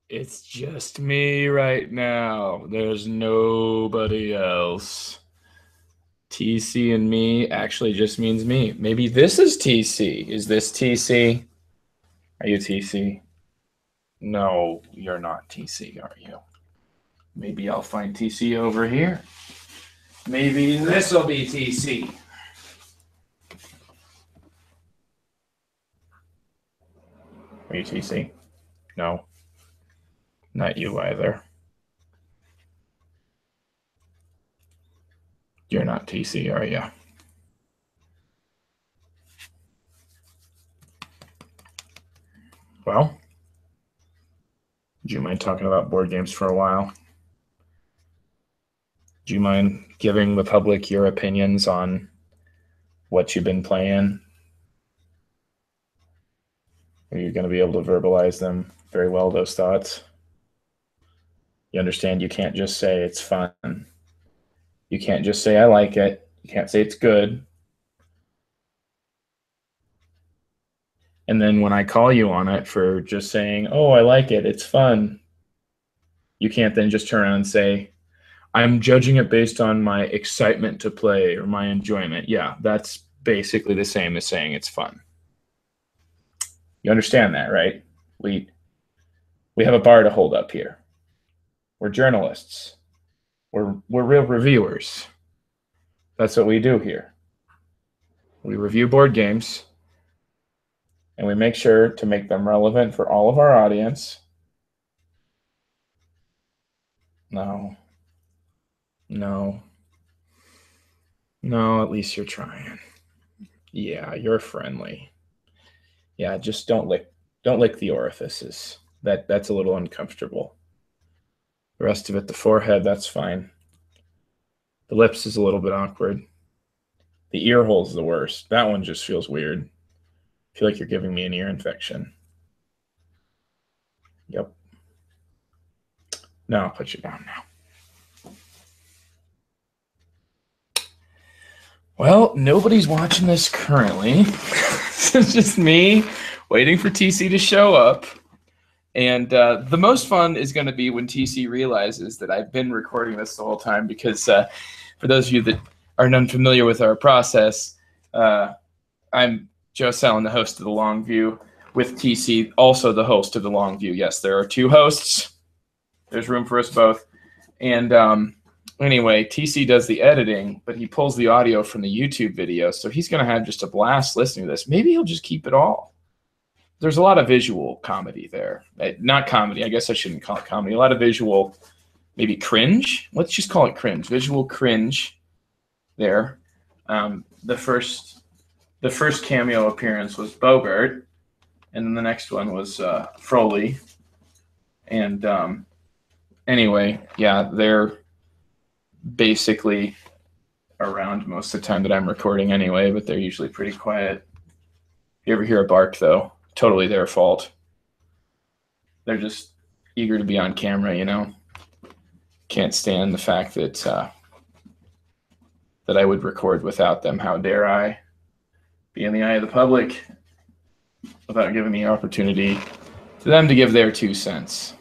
It's just me right now. There's nobody else. TC and me actually just means me. Maybe this is TC. Is this TC? Are you TC? No, you're not TC, are you? Maybe I'll find TC over here. Maybe this will be TC. Are you TC? No. Not you either. You're not TC, are you? Well, do you mind talking about board games for a while? Do you mind giving the public your opinions on what you've been playing? Are you going to be able to verbalize them very well, those thoughts? You understand you can't just say it's fun. You can't just say I like it. You can't say it's good. And then when I call you on it for just saying, oh, I like it, it's fun, you can't then just turn around and say, I'm judging it based on my excitement to play or my enjoyment. Yeah, that's basically the same as saying it's fun. You understand that, right? We have a bar to hold up here. We're journalists. We're real reviewers. That's what we do here. We review board games and we make sure to make them relevant for all of our audience. No, at least you're trying. Yeah, you're friendly. Yeah, just don't lick the orifices. That's a little uncomfortable. The rest of it, the forehead, that's fine. The lips is a little bit awkward. The ear hole's the worst. That one just feels weird. I feel like you're giving me an ear infection. Yep. No, I'll put you down now. Well, nobody's watching this currently. It's just me waiting for TC to show up. And the most fun is going to be when TC realizes that I've been recording this the whole time because for those of you that are unfamiliar with our process, I'm Joe Sellen, the host of The Long View, with TC, also the host of The Long View. Yes, there are two hosts. There's room for us both. And anyway, TC does the editing, but he pulls the audio from the YouTube video, so he's going to have just a blast listening to this. Maybe he'll just keep it all. There's a lot of visual comedy there. Not comedy. I guess I shouldn't call it comedy. A lot of visual, maybe cringe. Let's just call it cringe. Visual cringe there. The first cameo appearance was Bogart, and then the next one was Froley. And anyway, yeah, they're basically around most of the time that I'm recording anyway, but they're usually pretty quiet. If you ever hear a bark, though, totally their fault. They're just eager to be on camera, you know. Can't stand the fact that that I would record without them. How dare I be in the eye of the public without giving the opportunity to them to give their 2 cents.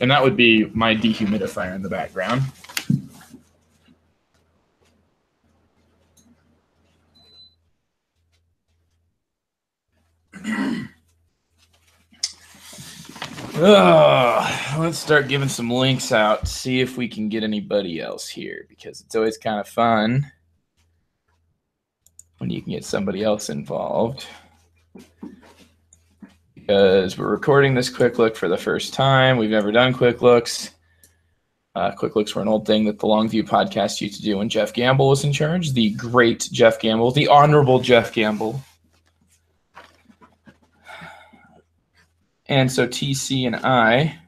And that would be my dehumidifier in the background. Let's start giving some links out, see if we can get anybody else here, because it's always kind of fun when you can get somebody else involved. Because we're recording this Quick Look for the first time. We've never done Quick Looks. Quick Looks were an old thing that the Longview podcast used to do when Jeff Gamble was in charge. The great Jeff Gamble, the honorable Jeff Gamble. And so TC and I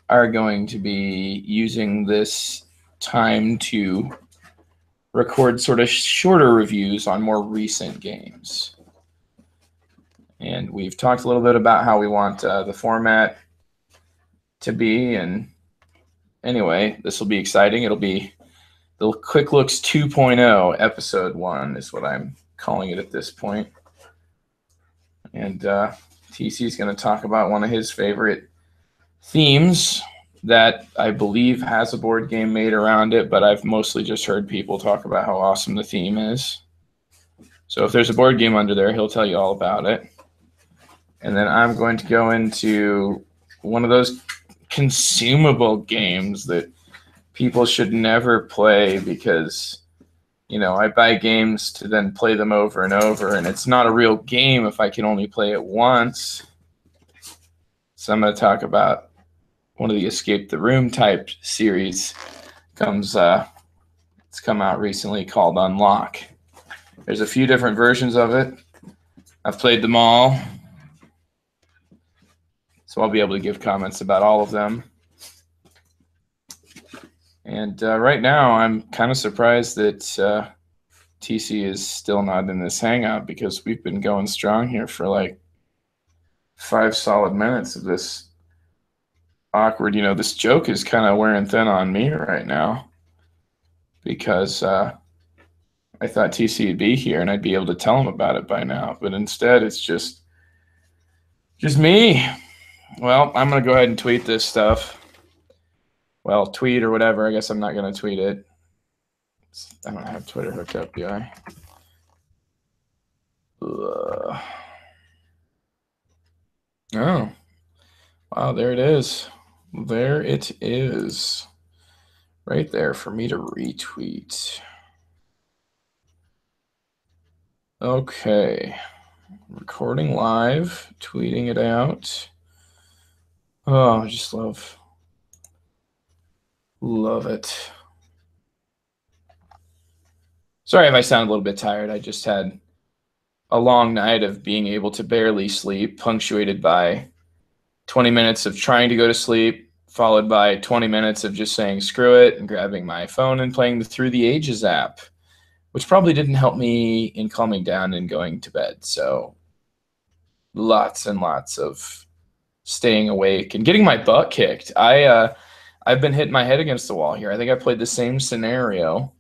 are going to be using this time to record sort of shorter reviews on more recent games. And we've talked a little bit about how we want the format to be. And anyway, this will be exciting. It'll be the Quick Looks 2.0, episode 1 is what I'm calling it at this point. And TC is going to talk about one of his favorite themes that I believe has a board game made around it, but I've mostly just heard people talk about how awesome the theme is. So if there's a board game under there, he'll tell you all about it. And then I'm going to go into one of those consumable games that people should never play because, I buy games to then play them over and over, and it's not a real game if I can only play it once. So I'm going to talk about one of the Escape the Room type series. It's come out recently called Unlock. There's a few different versions of it. I've played them all, so I'll be able to give comments about all of them. And right now, I'm kind of surprised that TC is still not in this hangout because we've been going strong here for like 5 solid minutes of this awkward. This joke is kind of wearing thin on me right now because I thought TC would be here and I'd be able to tell him about it by now. But instead, it's just me. Well, I'm going to go ahead and tweet this stuff. Well, tweet or whatever. I guess I'm not going to tweet it. I don't have Twitter hooked up, do I? Oh. Wow, there it is. There it is. Right there for me to retweet. Okay. Recording live, tweeting it out. Oh, I just love it. Sorry if I sound a little bit tired. I just had a long night of being able to barely sleep, punctuated by 20 minutes of trying to go to sleep, followed by 20 minutes of just saying screw it and grabbing my phone and playing the Through the Ages app, which probably didn't help me in calming down and going to bed. So lots and lots of staying awake and getting my butt kicked. I've been hitting my head against the wall here. I think I played the same scenario.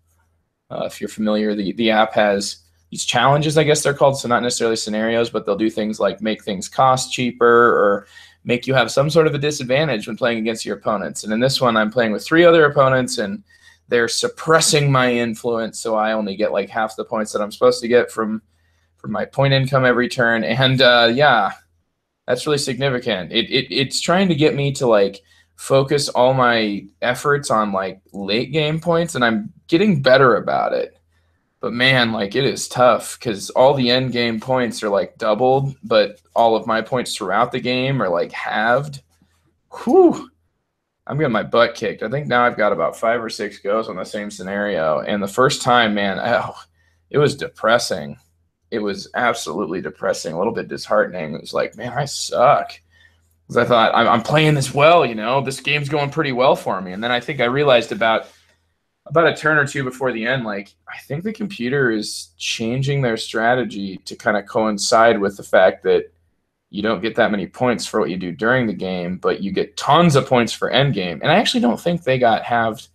If you're familiar, the app has these challenges, I guess they're called. So not necessarily scenarios, but they'll do things like make things cost cheaper or make you have some sort of a disadvantage when playing against your opponents. And in this one, I'm playing with 3 other opponents, and they're suppressing my influence, so I only get like half the points that I'm supposed to get from my point income every turn. And yeah, that's really significant. It's trying to get me to like focus all my efforts on like late game points, and I'm getting better about it. But man, like it is tough because all the end game points are like doubled, but all of my points throughout the game are like halved. Whew. I'm getting my butt kicked. I think now I've got about 5 or 6 goes on the same scenario. And the first time, man, it was depressing. It was absolutely depressing, a little bit disheartening. It was like, man, I suck. Because I thought, I'm playing this well, this game's going pretty well for me. And then I think I realized about a turn or two before the end, like, I think the computer is changing their strategy to kind of coincide with the fact that you don't get that many points for what you do during the game, but you get tons of points for end game. And I actually don't think they got halved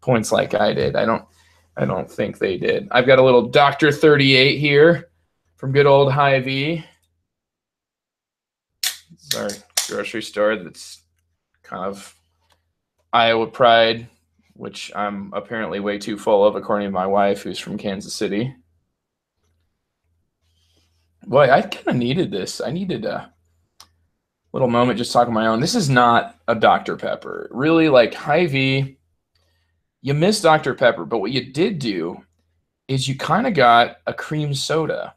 points like I did. I don't think they did. I've got a little Dr. 38 here from good old Hy-Vee. It's our grocery store that's kind of Iowa pride, which I'm apparently way too full of, according to my wife, who's from Kansas City. Boy, I kind of needed this. I needed a little moment just talking my own. This is not a Dr. Pepper. Really, like Hy-Vee, you miss Dr. Pepper, but what you did do is you kind of got a cream soda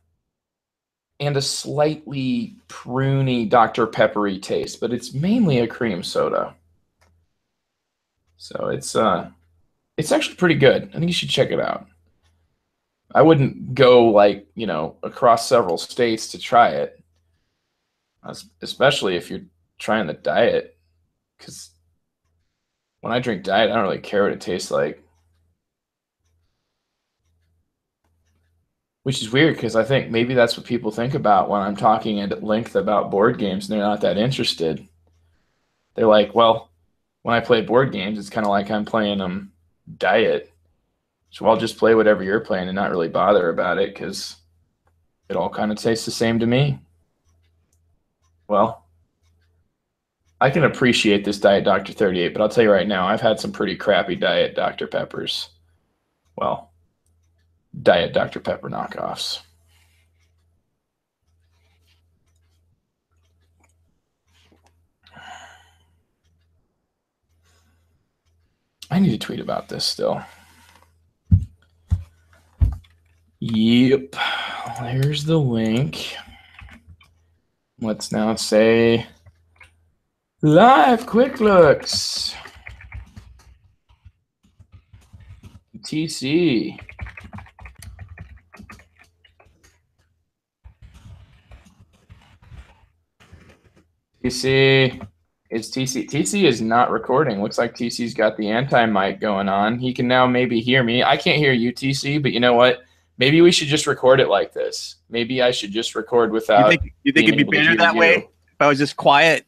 and a slightly pruny Dr. Peppery taste, but it's mainly a cream soda. So it's actually pretty good. I think you should check it out. I wouldn't go like, across several states to try it, especially if you're trying the diet, because when I drink diet, I don't really care what it tastes like. Which is weird because I think maybe that's what people think about when I'm talking at length about board games and they're not that interested. They're like, well, when I play board games, it's kind of like I'm playing diet. So I'll just play whatever you're playing and not really bother about it because it all kind of tastes the same to me. Well, I can appreciate this Diet Dr. 38, but I'll tell you right now, I've had some pretty crappy Diet Dr. Peppers. Well, Diet Dr. Pepper knockoffs. I need to tweet about this still. Yep. There's the link. Let's now say live quick looks. TC. TC. It's TC. TC is not recording. Looks like TC's got the anti-mic going on. He can now maybe hear me. I can't hear you, TC, but you know what? Maybe we should just record it like this. Maybe I should just record without. You think it'd be better that way? If I was just quiet?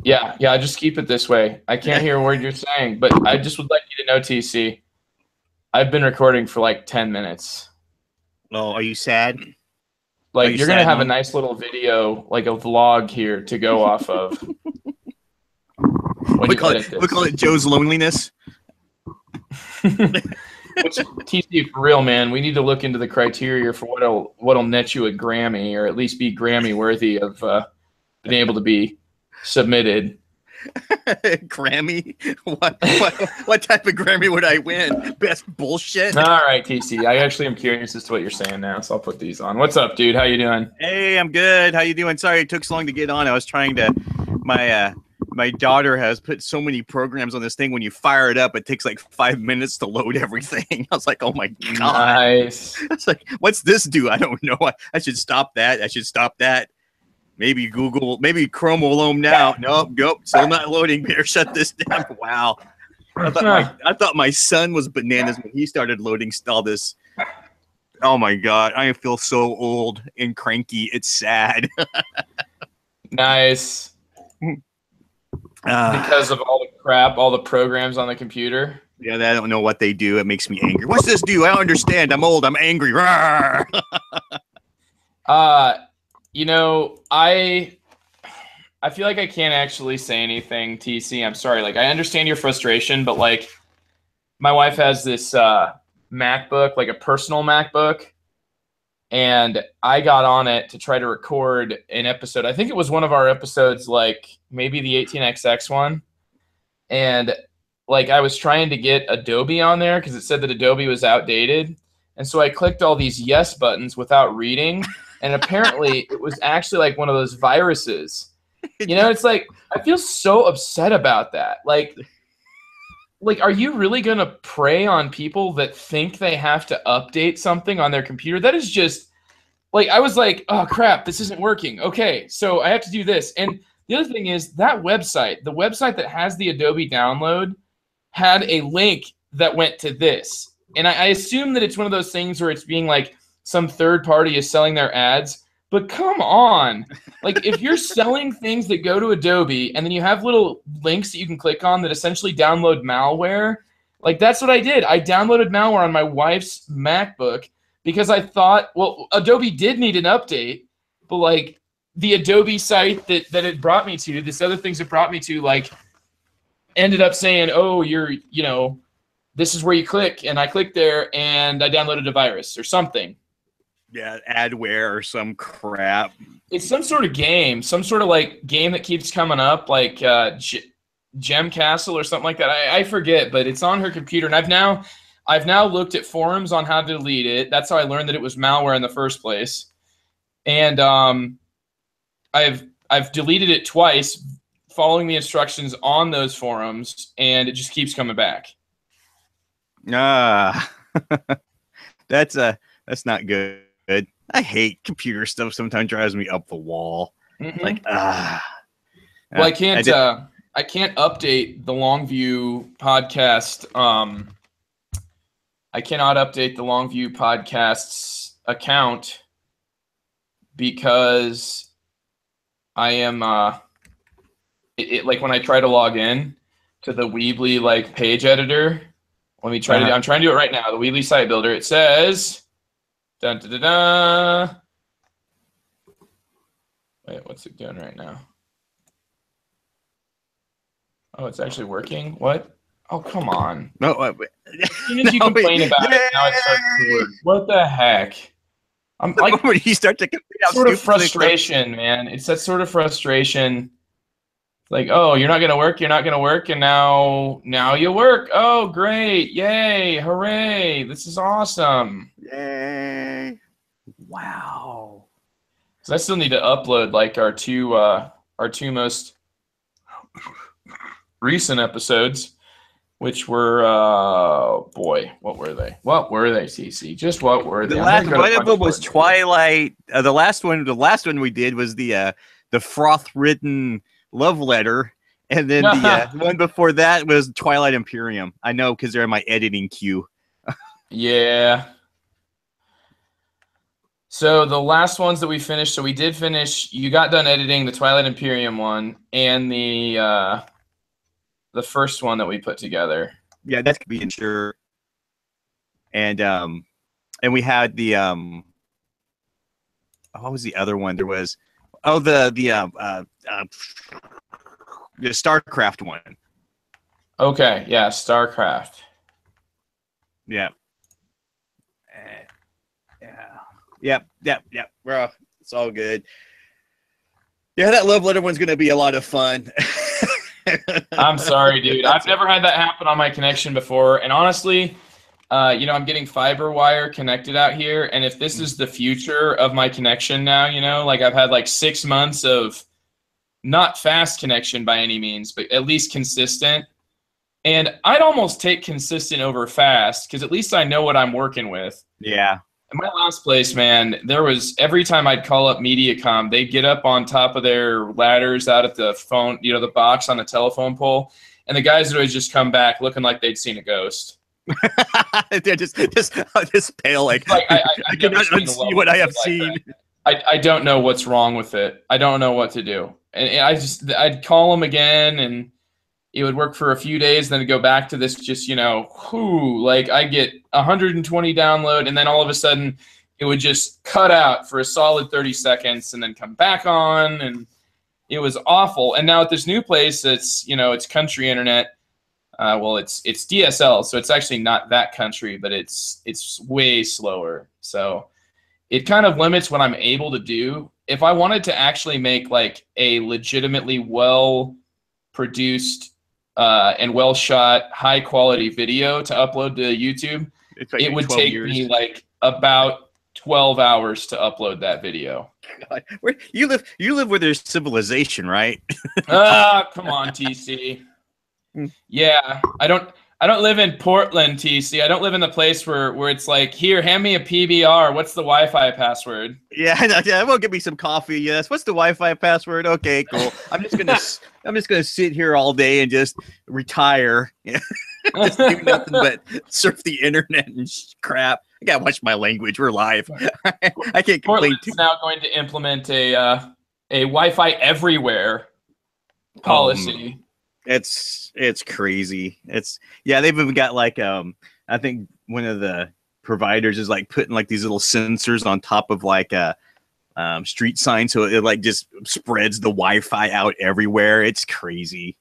Yeah, just keep it this way. I can't hear a word you're saying, but I just would like you to know, TC, I've been recording for like 10 minutes. Oh, are you sad? Like, you're going to have a nice little video, like a vlog here to go off of. We call it Joe's Loneliness. Which, TC, for real, man, we need to look into the criteria for what'll net you a Grammy, or at least be Grammy worthy of being able to be submitted. Grammy? What type of Grammy would I win? Best bullshit? All right, TC. I actually am curious as to what you're saying now, so I'll put these on. What's up, dude? How you doing? Hey, I'm good. How you doing? Sorry it took so long to get on. I was trying to my daughter has put so many programs on this thing. When you fire it up, it takes like 5 minutes to load everything. I was like, oh my God. Nice. It's like, what's this do? I don't know. I should stop that. I should stop that. Maybe Google, maybe Chrome will load now. Nope, still not loading. Better shut this down. Wow. I thought my son was bananas when he started loading all this. Oh my God. I feel so old and cranky. It's sad. Nice. Because of all the crap, all the programs on the computer. Yeah, I don't know what they do. It makes me angry. What's this do? I don't understand. I'm old. I'm angry. You know, I feel like I can't actually say anything, TC. I'm sorry. Like, I understand your frustration, but like, my wife has this MacBook, like a personal MacBook, and I got on it to try to record an episode. I think it was one of our episodes, like maybe the 18XX one. And like, I was trying to get Adobe on there because it said that Adobe was outdated. And so I clicked all these yes buttons without reading. And apparently it was actually like one of those viruses. You know, it's like, I feel so upset about that. Like, are you really going to prey on people that think they have to update something on their computer? That is just, like, I was like, oh, crap, this isn't working. Okay, so I have to do this. And the other thing is that website, the website that has the Adobe download, had a link that went to this. And I assume that it's one of those things where it's being like, some third party is selling their ads. But come on. Like, if you're selling things that go to Adobe and then you have little links that you can click on that essentially download malware, like, that's what I did. I downloaded malware on my wife's MacBook because I thought, well, Adobe did need an update, but like the Adobe site that it brought me to, this other things it brought me to, like, ended up saying, oh, this is where you click, and I clicked there and I downloaded a virus or something. Yeah, adware or some crap. It's some sort of game, some sort of like game that keeps coming up, like Gem Castle or something like that. I forget, but it's on her computer, and I've now looked at forums on how to delete it. That's how I learned that it was malware in the first place, and I've deleted it twice, following the instructions on those forums, and it just keeps coming back. That's not good. I hate computer stuff. Sometimes drives me up the wall. Mm-hmm. Like Well, I can't update the Longview podcast. I cannot update the Longview podcast's account because I am like when I try to log in to the Weebly like page editor. Let me try I'm trying to do it right now. The Weebly site builder. It says, dun, dun, dun, dun. Wait, What's it doing right now? Oh, it's actually working? What? Oh, come on. No, As soon as you complain about it, now it starts to work. What the heck? I'm like, when you start to sort of frustration, man. It's that sort of frustration. Like, oh, you're not gonna work, and now you work. Oh, great, yay, hooray! This is awesome. Yay! Wow. Because I still need to upload like our two most recent episodes, which were boy, what were they? What were they, CC? Just what were they? The last one of them was Twilight. The last one we did was the froth-ridden love letter, and then the one before that was Twilight Imperium. I know because they're in my editing queue. Yeah. So the last ones that we finished, so we did finish. You got done editing the Twilight Imperium one and the first one that we put together. Yeah, that's being sure. And we had the what was the other one? There was the StarCraft one. Okay, yeah, StarCraft. Yeah. Yep. Bro, it's all good. Yeah, that love letter one's gonna be a lot of fun. I'm sorry, dude. I've never had that happen on my connection before, and honestly, I'm getting fiber wire connected out here, and if this is the future of my connection now, like I've had like 6 months of not fast connection by any means, but at least consistent. And I'd almost take consistent over fast because at least I know what I'm working with. Yeah. In my last place, man, there was every time I'd call up MediaCom, they'd get up on top of their ladders out at the phone, the box on the telephone pole, and the guys would always just come back looking like they'd seen a ghost. They're just pale, like I cannot unsee what I have seen. I don't know what's wrong with it. I don't know what to do, and I'd call them again, and it would work for a few days, then it'd go back to this just, like I get 120 download, and then all of a sudden it would just cut out for a solid 30 seconds and then come back on, and it was awful. And now at this new place, it's, it's country internet. Well, it's DSL, so it's actually not that country, but it's way slower. So it kind of limits what I'm able to do. If I wanted to actually make like a legitimately well-produced and well-shot, high-quality video to upload to YouTube, it would take me like about 12 hours to upload that video. God. You live where there's civilization, right? Come on, TC. Yeah, I don't live in Portland, TC. I don't live in the place where it's like, here, hand me a PBR. What's the Wi-Fi password? Yeah. Well, give me some coffee. Yes. What's the Wi-Fi password? Okay, cool. I'm just gonna sit here all day and just retire. Just do nothing but surf the internet and crap. I gotta watch my language. We're live. I can't complain. Portland's now going to implement a Wi-Fi everywhere policy. It's crazy. They've even got like I think one of the providers is like putting like these little sensors on top of like a street sign, so it like just spreads the Wi-Fi out everywhere. It's crazy.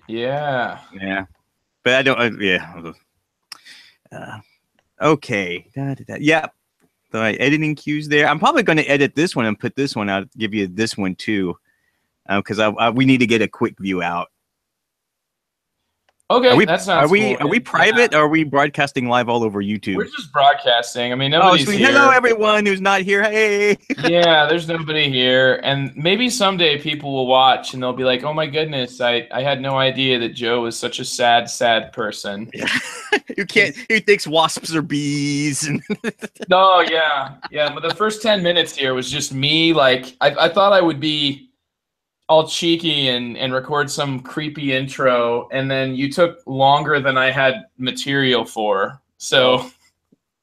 Yeah. But I don't. Okay. Yeah. The editing cues there. I'm probably going to edit this one and put this one out. Give you this one too, because we need to get a quick view out. Okay, that sounds cool. Are we private, or are we broadcasting live all over YouTube? We're just broadcasting. I mean, nobody's here. Hello, everyone who's not here. Hey. Yeah, there's nobody here. And maybe someday people will watch and they'll be like, oh, my goodness, I had no idea that Joe was such a sad, sad person. Yeah. Who thinks wasps are bees? Oh, yeah. Yeah, but the first 10 minutes here was just me. Like, I thought I would be all cheeky and record some creepy intro, and then you took longer than I had material for. So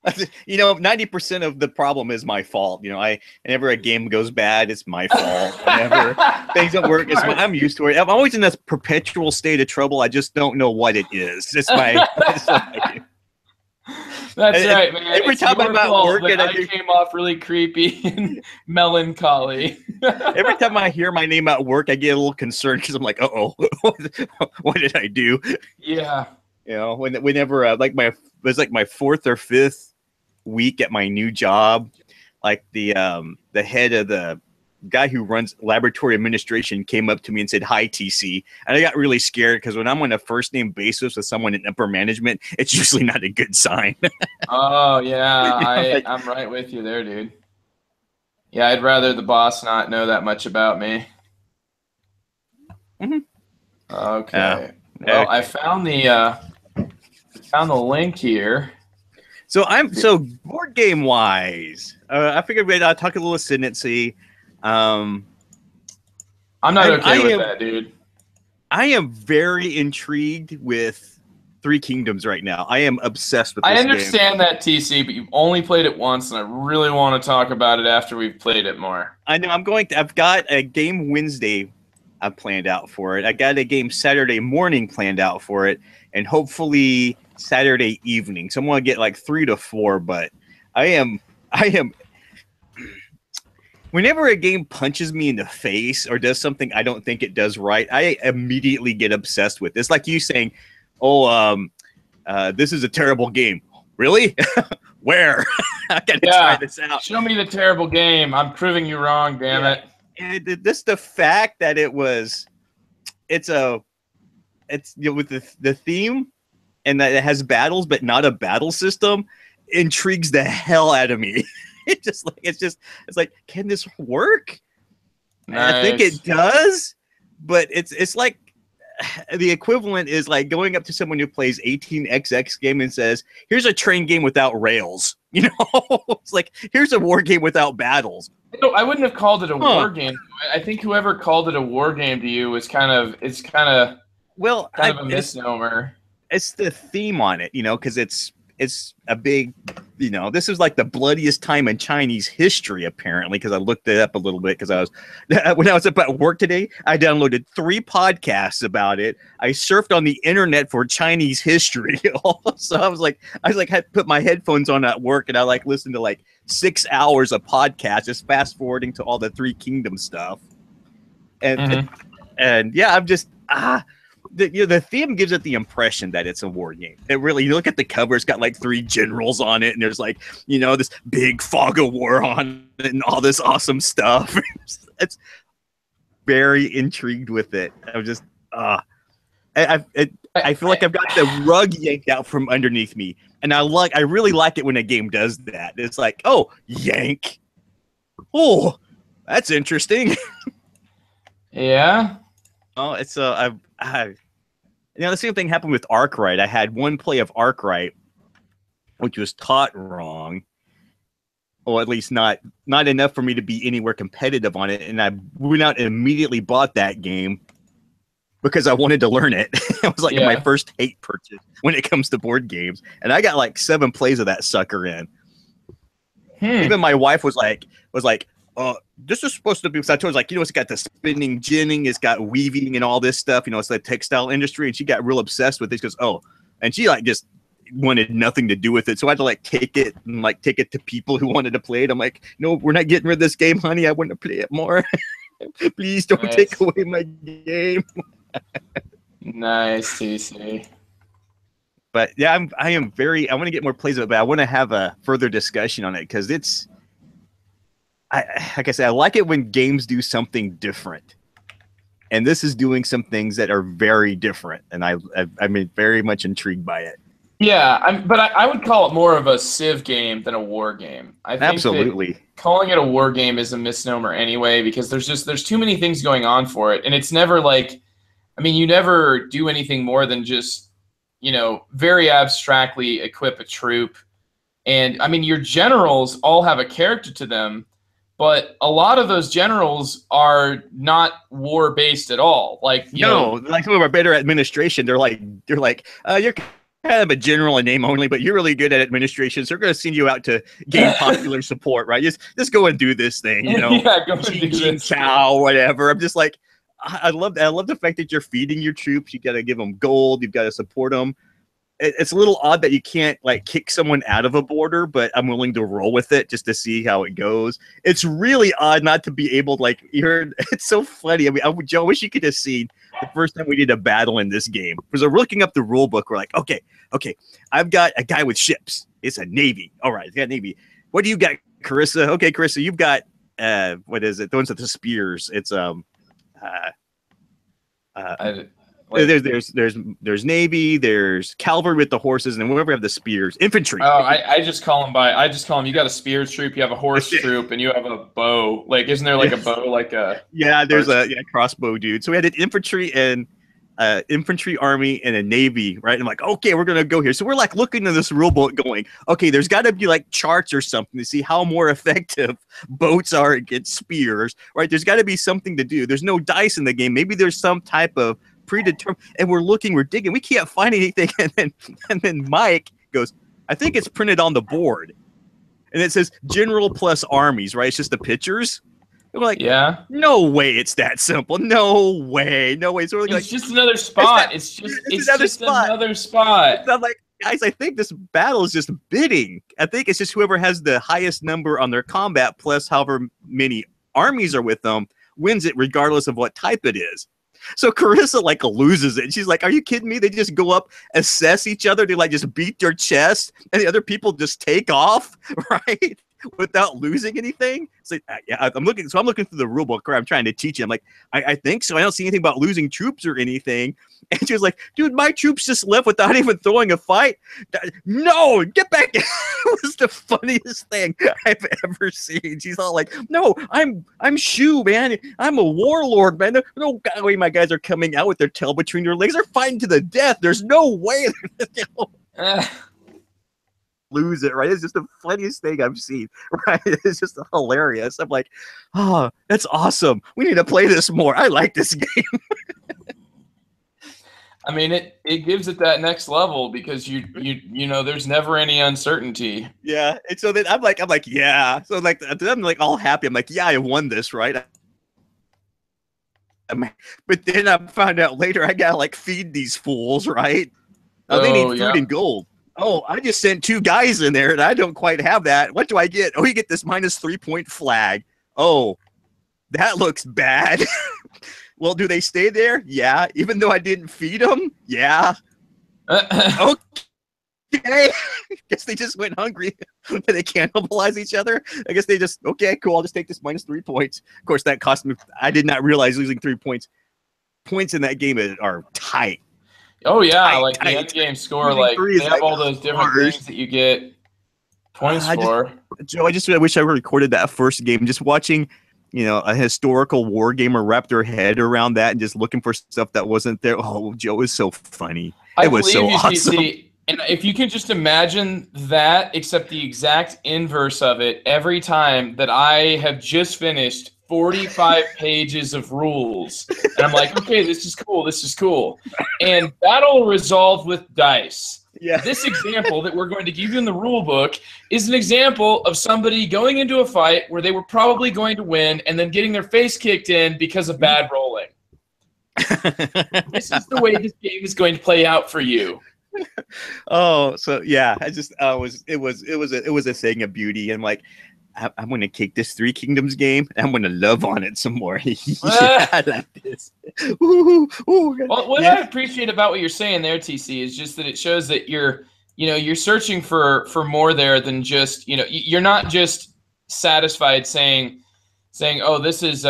90% of the problem is my fault. Whenever a game goes bad, it's my fault. Whenever things don't work, I'm used to it. I'm always in this perpetual state of trouble. I just don't know what it is. It's my That's right, man. Every It's time your I'm at fault work that and I came off really creepy and melancholy. every time I hear my name at work, I get a little concerned because I'm like, uh-oh, what did I do? Yeah. You know, whenever it was like my fourth or fifth week at my new job, like the head of the guy who runs laboratory administration came up to me and said, "Hi, TC," and I got really scared because when I'm on a first name basis with someone in upper management, it's usually not a good sign. Oh yeah, You know, like, I'm right with you there, dude. Yeah, I'd rather the boss not know that much about me. mhm. Okay. Well, I Okay. found the link here. So board game wise, I figured we'd talk a little Ascendancy. I'm not I okay with am that, dude. I am very intrigued with Three Kingdoms right now. I am obsessed with I this game. understand that, TC, but you've only played it once, and I really want to talk about it after we've played it more. I know I've got a game Wednesday I've planned out for it. I got a game Saturday morning planned out for it, and hopefully Saturday evening. So I'm gonna get like 3 to 4, but I am whenever a game punches me in the face or does something I don't think it does right, I immediately get obsessed with. It's like you saying, "Oh, this is a terrible game." Really? Where? I gotta try this out. Show me the terrible game. I'm proving you wrong, damn it. And this the fact that it's with the theme and that it has battles but not a battle system intrigues the hell out of me. It's like, can this work? Nice. I think it does, but it's like the equivalent is like going up to someone who plays 18xx game and says, "Here's a train game without rails." You know, it's like, here's a war game without battles. No, I wouldn't have called it a war game. I think whoever called it a war game to you was kind of a misnomer. It's the theme on it, you know, because it's a big, you know, this is like the bloodiest time in Chinese history, apparently, because I looked it up a little bit because when I was up at work today, I downloaded 3 podcasts about it. I surfed on the internet for Chinese history. So I was like, had to put my headphones on at work and I listened to 6 hours of podcasts, just fast forwarding to all the Three Kingdoms stuff. And yeah, I'm just, the theme gives it the impression that it's a war game. It really, you look at the cover, it's got 3 generals on it, and there's this big fog of war on it and all this awesome stuff. It's very intrigued with it. I'm just, I feel like I've got the rug yanked out from underneath me, and I really like it when a game does that. It's like, oh, yank. Oh, that's interesting. Yeah. Oh, it's the same thing happened with Arkwright. I had one play of Arkwright, which was taught wrong, or at least not enough for me to be anywhere competitive on it. And I went out and immediately bought that game because I wanted to learn it. It was my first hate purchase when it comes to board games, and I got 7 plays of that sucker in. Even my wife was like, this is supposed to be, because I told her, it's got the spinning ginning, it's got weaving and all this stuff, it's the textile industry, and she got real obsessed with it. She goes, oh, and she just wanted nothing to do with it. So I had to take it and take it to people who wanted to play it. I'm like, no, we're not getting rid of this game, honey. I want to play it more. Please don't take away my game. Nice, TC. But yeah, I want to get more plays of it, but I want to have a further discussion on it because it's, like I said, I like it when games do something different, and this is doing some things that are very different, and I'm very much intrigued by it. Yeah, but I would call it more of a Civ game than a war game. I think absolutely calling it a war game is a misnomer anyway, because there's too many things going on for it, and it's never you never do anything more than just very abstractly equip a troop, and your generals all have a character to them. But a lot of those generals are not war-based at all. Some of our better administration, they're like, you're kind of a general in name only, but you're really good at administration, so we're going to send you out to gain popular support, right? Just go and do this thing, Yeah, go and do this. Chow, whatever. I'm just like, I love the fact that you're feeding your troops. You got to give them gold. You've got to support them. it's a little odd that you can't like kick someone out of a border, but I'm willing to roll with it just to see how it goes. It's really odd not to be able to like hear. It's so funny. I mean, Joe, I wish you could have seen the first time we did a battle in this game. Because we're looking up the rule book. We're like, okay, I've got a guy with ships. It's a navy. All right, it's got navy. What do you got, Carissa? Okay, Carissa, you've got what is it? The ones with the spears. It's there's navy, there's cavalry with the horses, and then whenever we have the spears, infantry. Oh, I just call them by. I just call them. You got a spear troop, you have a horse troop, and you have a bow. Like, isn't there like a bow, like a? Yeah, there's a crossbow dude. So we had an infantry and infantry army and a navy, right? And I'm like, okay, we're gonna go here. So we're like looking at this rule book, going, okay, there's got to be like charts or something to see how more effective boats are against spears, right? There's got to be something to do. There's no dice in the game. Maybe there's some type of predetermined, and we're looking, we're digging, we can't find anything, and then Mike goes, I think it's printed on the board, and it says general plus armies, right? It's just the pictures. And we're like, yeah, no way, it's that simple. No way. So we're it's like, just another spot. It's just another spot. It's not like, guys, I think this battle is just bidding. I think it's just whoever has the highest number on their combat plus however many armies are with them wins it, regardless of what type it is. So Carissa like loses it. She's like, are you kidding me? They just go up, assess each other. They like just beat their chest, and the other people just take off, right? Without losing anything. It's like, yeah, I'm looking through the rule book where I'm trying to teach you. I'm like, I think so. I don't see anything about losing troops or anything. And she was like, dude, my troops just left without even throwing a fight. No, get back. It was the funniest thing I've ever seen. She's all like, no, I'm Shu, man. I'm a warlord, man. No way my guys are coming out with their tail between their legs. They're fighting to the death. There's no way. Lose it, right? It's just the funniest thing I've seen, right? It's just hilarious. I'm like, oh, that's awesome. We need to play this more. I like this game. I mean, it gives it that next level because you know there's never any uncertainty. Yeah, and so then I'm like yeah. So like I'm like all happy. I'm like, yeah, I won this, right? But then I found out later I gotta like feed these fools, right? Oh, they need food and gold. Oh, I just sent 2 guys in there and I don't quite have that. What do I get? Oh, you get this -3 point flag. Oh, that looks bad. Well, do they stay there? Yeah. Even though I didn't feed them? Yeah. Okay. Guess they just went hungry. They cannibalize each other. I guess they just, okay, cool. I'll just take this -3 points. Of course, that cost me. I did not realize losing 3 points. Points in that game are tight. Oh yeah, like the end game score, like they have all those different things that you get points for. Joe, I wish I recorded that first game. Just watching, a historical war gamer wrap their head around that and just looking for stuff that wasn't there. Oh, Joe is so funny. It was so awesome. And if you can just imagine that, except the exact inverse of it, every time that I have just finished 45 pages of rules, and I'm like, okay, this is cool. And battle resolved with dice. Yeah. This example that we're going to give you in the rule book is an example of somebody going into a fight where they were probably going to win and then getting their face kicked in because of bad rolling. This is the way this game is going to play out for you. Oh, so yeah, it was a thing of beauty. And like, I'm going to kick this Three Kingdoms game, and I'm going to love on it some more. Yeah, I like this. Ooh, well, what I appreciate about what you're saying there, TC, is just that it shows that you're searching for more there than just, you're not just satisfied saying, oh, this is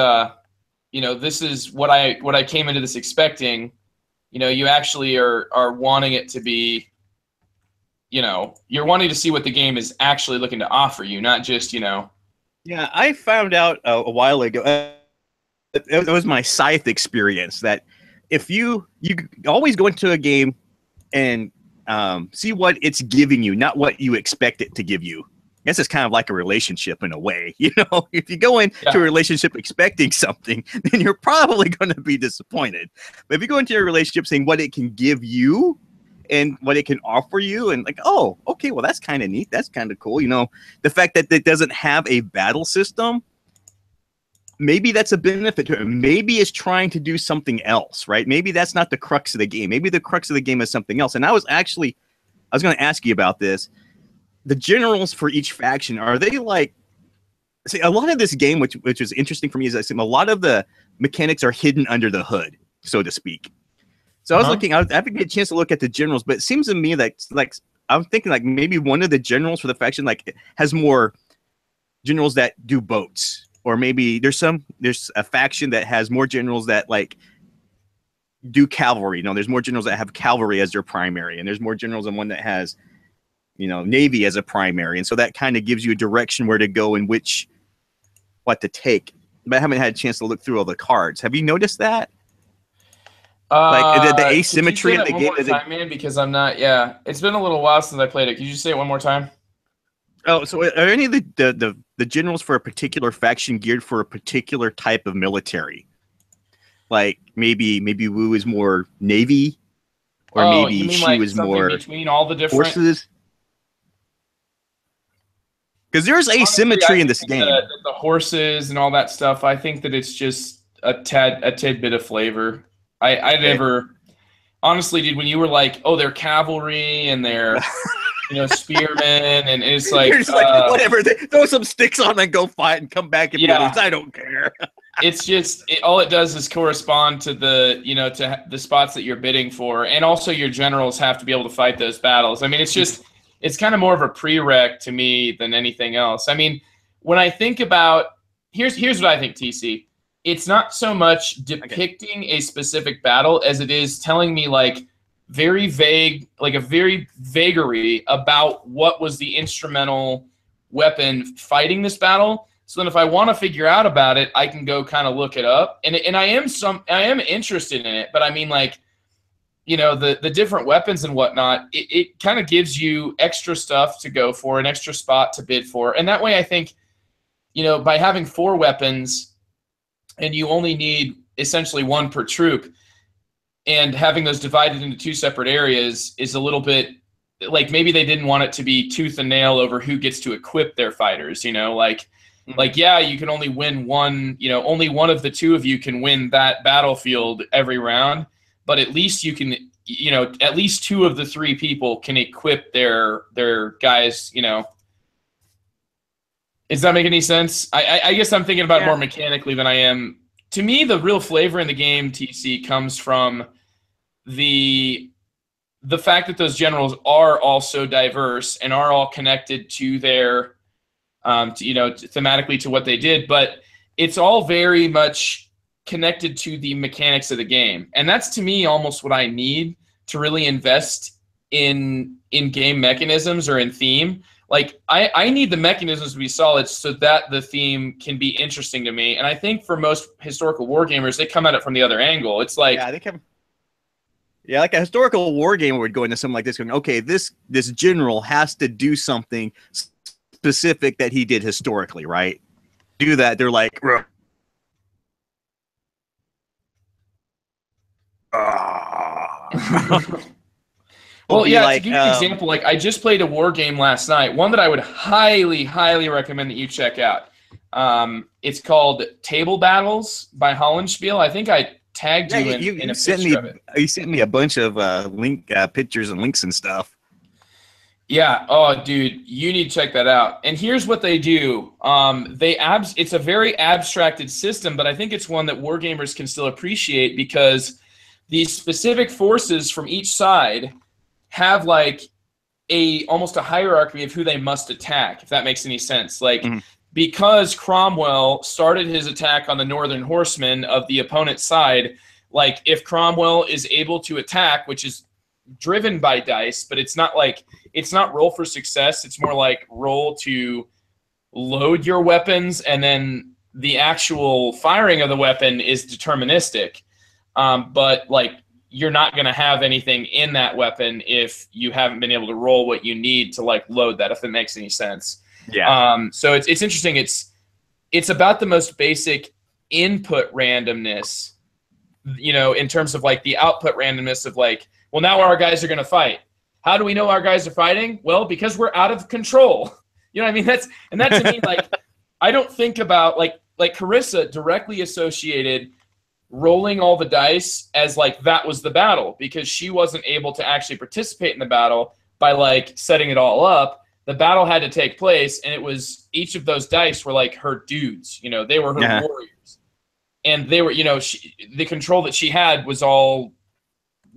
what I came into this expecting. You actually are wanting it to be, you're wanting to see what the game is actually looking to offer you, not just, Yeah, I found out a while ago, it was my Scythe experience, that if you always go into a game and see what it's giving you, not what you expect it to give you. I guess it's kind of like a relationship in a way. If you go into a relationship expecting something, then you're probably going to be disappointed. But if you go into a relationship saying what it can give you and what it can offer you, and like, oh, okay, well, that's kind of neat. That's kind of cool. The fact that it doesn't have a battle system, maybe that's a benefit to it. Maybe it's trying to do something else, right? Maybe that's not the crux of the game. Maybe the crux of the game is something else. And I was actually I was going to ask you about this. The generals for each faction, are they like, see, a lot of this game, which is interesting for me, is I see a lot of the mechanics are hidden under the hood, so to speak. So I was looking, I haven't get a chance to look at the generals, but it seems to me that like I'm thinking like maybe one of the generals for the faction like has more generals that do boats, or maybe there's a faction that has more generals that like do cavalry. You know, there's more generals that have cavalry as their primary, and there's more generals than one that has, you know, navy as a primary, and so that kind of gives you a direction where to go and what to take. But I haven't had a chance to look through all the cards. Have you noticed that? Like the asymmetry of the game. One more time, man, because I'm not. Yeah, it's been a little while since I played it. Could you say it one more time? Oh, so are any of the generals for a particular faction geared for a particular type of military? Like maybe Wu is more navy, or maybe she was more between all the different forces. Because there's asymmetry in this game. The horses and all that stuff. I think that it's just a tidbit of flavor. I never, honestly, dude. When you were like, "Oh, they're cavalry and they're, you know, spearmen," and it's like, whatever. Throw some sticks on and go fight and come back and I don't care. It's just all it does is correspond to the, you know, to the spots that you're bidding for, and also your generals have to be able to fight those battles. I mean, it's kind of more of a prereq to me than anything else. I mean, when I think about here's what I think, TC. It's not so much depicting a specific battle as it is telling me like very vague, like a very vagary about what was the instrumental weapon fighting this battle. So then if I want to figure out about it, I can go kind of look it up. And I am interested in it, but I mean, like, you know, the different weapons and whatnot, it kind of gives you extra stuff to go for, an extra spot to bid for. And that way I think, you know, by having 4 weapons and you only need essentially 1 per troop, and having those divided into 2 separate areas is a little bit like maybe they didn't want it to be tooth and nail over who gets to equip their fighters, you know, like, yeah, you can only win one, you know, only one of the 2 of you can win that battlefield every round, but at least you can, you know, at least 2 of the 3 people can equip their guys, you know. Does that make any sense? I guess I'm thinking about it more mechanically than I am. To me, the real flavor in the game, TC, comes from the fact that those generals are all so diverse and are all connected to their, you know, thematically to what they did, but it's all very much connected to the mechanics of the game. And that's, to me, almost what I need to really invest in game mechanisms or in theme. Like, I need the mechanisms to be solid so that the theme can be interesting to me. And I think for most historical war gamers, they come at it from the other angle. It's like, like a historical war gamer would go into something like this, going, okay, this general has to do something specific that he did historically, right? Do that. They're like, well, yeah, like, to give you an example, like I just played a war game last night, one that I would highly, highly recommend that you check out. It's called Table Battles by Hollenspiel. I think I tagged you in a picture of it. You sent me a bunch of pictures and links and stuff. Yeah. Oh, dude, you need to check that out. And here's what they do. It's a very abstracted system, but I think it's one that wargamers can still appreciate because these specific forces from each side have like almost a hierarchy of who they must attack, if that makes any sense. Like, because Cromwell started his attack on the Northern Horsemen of the opponent's side, like if Cromwell is able to attack, which is driven by dice, but it's not roll for success. It's more like roll to load your weapons, and then the actual firing of the weapon is deterministic. But like, you're not going to have anything in that weapon if you haven't been able to roll what you need to like load that, if it makes any sense. Yeah. So it's interesting. It's about the most basic input randomness, you know, in terms of like the output randomness of like, well, now our guys are going to fight. How do we know our guys are fighting? Well, because we're out of control. You know what I mean? That to me, like, I don't think about like Carissa directly associated rolling all the dice as like that was the battle, because she wasn't able to actually participate in the battle. by like setting it all up. The battle had to take place, and it was each of those dice were like her dudes. You know, they were her warriors, and they were, you know, the control that she had was all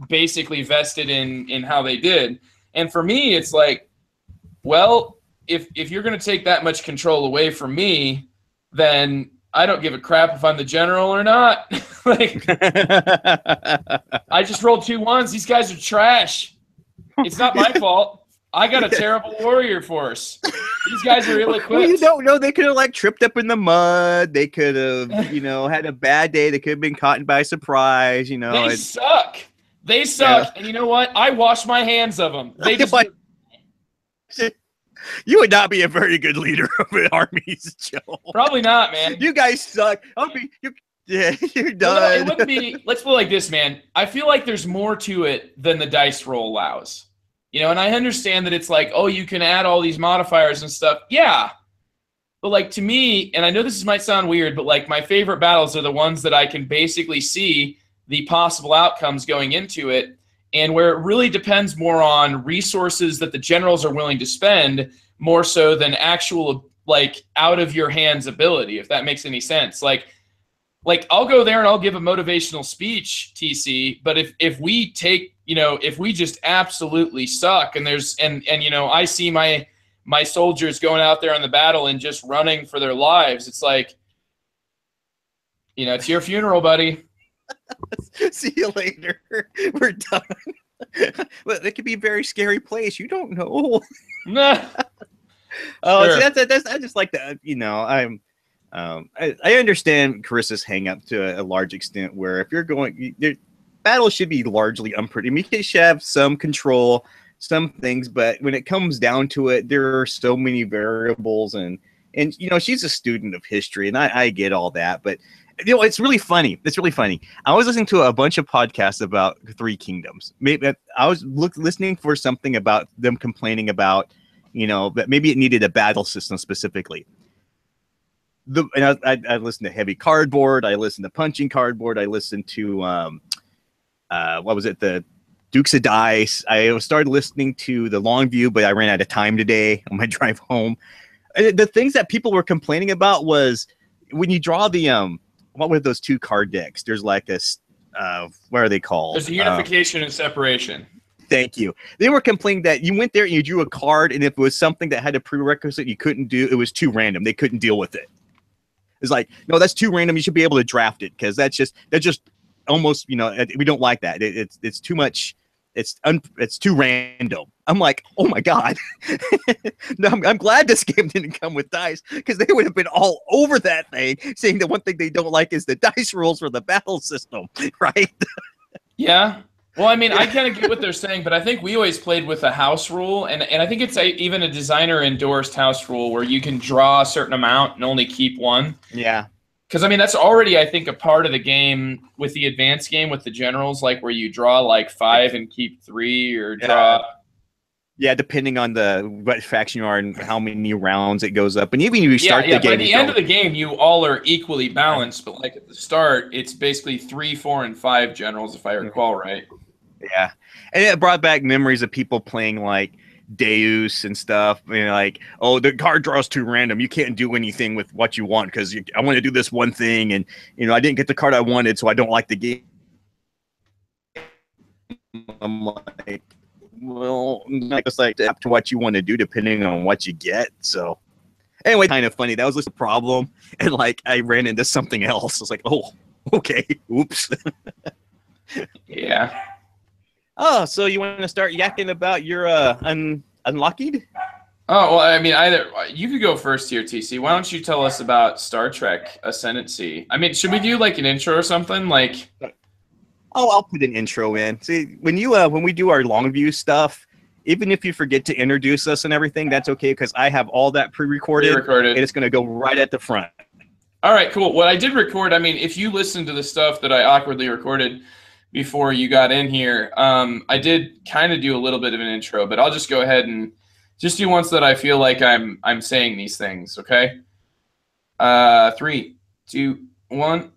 basically vested in how they did. And for me, it's like, well, if you're going to take that much control away from me, then I don't give a crap if I'm the general or not. Like, I just rolled 2 1s. These guys are trash. It's not my fault. I got a terrible warrior force. These guys are ill-equipped. Well, you don't know. They could have like tripped up in the mud. They could have, you know, had a bad day. They could have been caught by surprise. You know, they suck. They suck. Yeah. And you know what? I wash my hands of them. They just. You would not be a very good leader of armies, Joe. Probably not, man. You guys suck. You're done. Well, it wouldn't be. Let's put it like this, man. I feel like there's more to it than the dice roll allows. You know, and I understand that it's like, oh, you can add all these modifiers and stuff. Yeah. But like to me, and I know this might sound weird, but like my favorite battles are the ones that I can basically see the possible outcomes going into it, and where it really depends more on resources that the generals are willing to spend more so than actual like out of your hands ability, if that makes any sense. Like I'll go there and I'll give a motivational speech, TC, but if we take, you know, if we just absolutely suck and there's and you know, I see my soldiers going out there on the battle and just running for their lives, it's like, you know, it's your funeral, buddy. See you later. We're done. But it could be a very scary place. You don't know. Oh, Sure. See, that's I just like that. You know, I understand Carissa's hang up to a large extent. Where if you're going, battle should be largely unpredictable. You should have some control, some things, but when it comes down to it, there are so many variables, and you know, she's a student of history, and I get all that, but. You know, it's really funny. It's really funny. I was listening to a bunch of podcasts about Three Kingdoms. Maybe I was listening for something about them complaining about, you know, that maybe it needed a battle system specifically. And I listened to Heavy Cardboard. I listened to Punching Cardboard. I listened to what was it? The Dukes of Dice. I started listening to the Long View, but I ran out of time today on my drive home. The things that people were complaining about was when you draw the what were those 2 card decks? There's like this, what are they called? There's a unification and separation. Thank you. They were complaining that you went there and you drew a card, and if it was something that had a prerequisite you couldn't do, it was too random. They couldn't deal with it. It's like, no, that's too random. You should be able to draft it because that's just almost, you know, we don't like that. It's too much. It's too random. I'm like, oh my God. No, I'm glad this game didn't come with dice because they would have been all over that thing, saying the one thing they don't like is the dice rules for the battle system, right? Yeah. Well, I mean, I kind of get what they're saying, but I think we always played with a house rule, and I think it's even a designer-endorsed house rule where you can draw a certain amount and only keep one. Yeah. Because, I mean, that's already, I think, a part of the game with the advanced game with the generals, like where you draw like 5 and keep 3 or draw. Yeah, depending on what faction you are and how many rounds it goes up. And even if you start the game. By the end of the game, you all are equally balanced, but like at the start, it's basically 3, 4, and 5 generals, if I recall right. Yeah. And it brought back memories of people playing like Deus and stuff, and like, oh, the card draw's too random. You can't do anything with what you want because I want to do this one thing, and you know I didn't get the card I wanted, so I don't like the game. I'm like, well, it's like up to what you want to do depending on what you get. So anyway, kind of funny. That was just a problem, and like I ran into something else. I was like, oh, okay, oops. Yeah. Oh, so you want to start yakking about your unlocked? Oh, well, I mean, either you could go first here, TC. Why don't you tell us about Star Trek Ascendancy? I mean, should we do like an intro or something? Like, oh, I'll put an intro in. See, when we do our long view stuff, even if you forget to introduce us and everything, that's okay because I have all that pre-recorded. And it's going to go right at the front. All right, cool. What I did record, I mean, if you listen to the stuff that I awkwardly recorded before you got in here, I did kind of do a little bit of an intro, but I'll just go ahead and just do ones that I feel like I'm saying these things, okay? 3, 2, 1.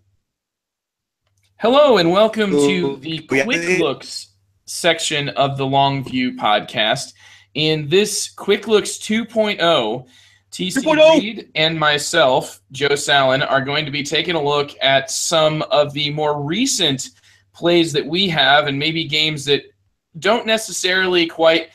Hello and welcome to the Quick Looks section of the Long View podcast. In this Quick Looks 2.0, TC 2.0. Reed and myself, Joe Sallin, are going to be taking a look at some of the more recent plays that we have and maybe games that don't necessarily quite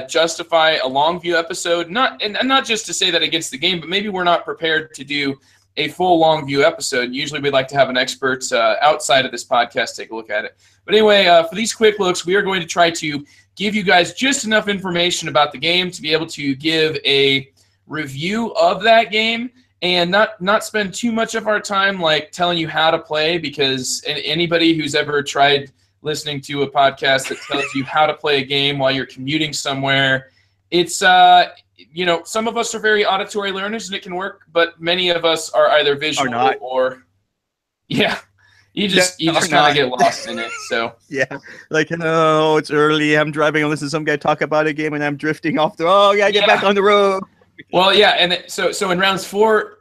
justify a long view episode. Not just to say that against the game, but maybe we're not prepared to do a full long view episode. Usually we'd like to have an expert outside of this podcast take a look at it. But anyway, for these quick looks, we are going to try to give you guys just enough information about the game to be able to give a review of that game and not spend too much of our time like telling you how to play, because anybody who's ever tried listening to a podcast that tells you how to play a game while you're commuting somewhere, it's some of us are very auditory learners and it can work, but many of us are either visual or you just kind of get lost in it. So yeah, like, no, it's early, I'm driving, I listen to some guy talk about a game and I'm drifting off get back on the road. Well, yeah, and so in rounds 4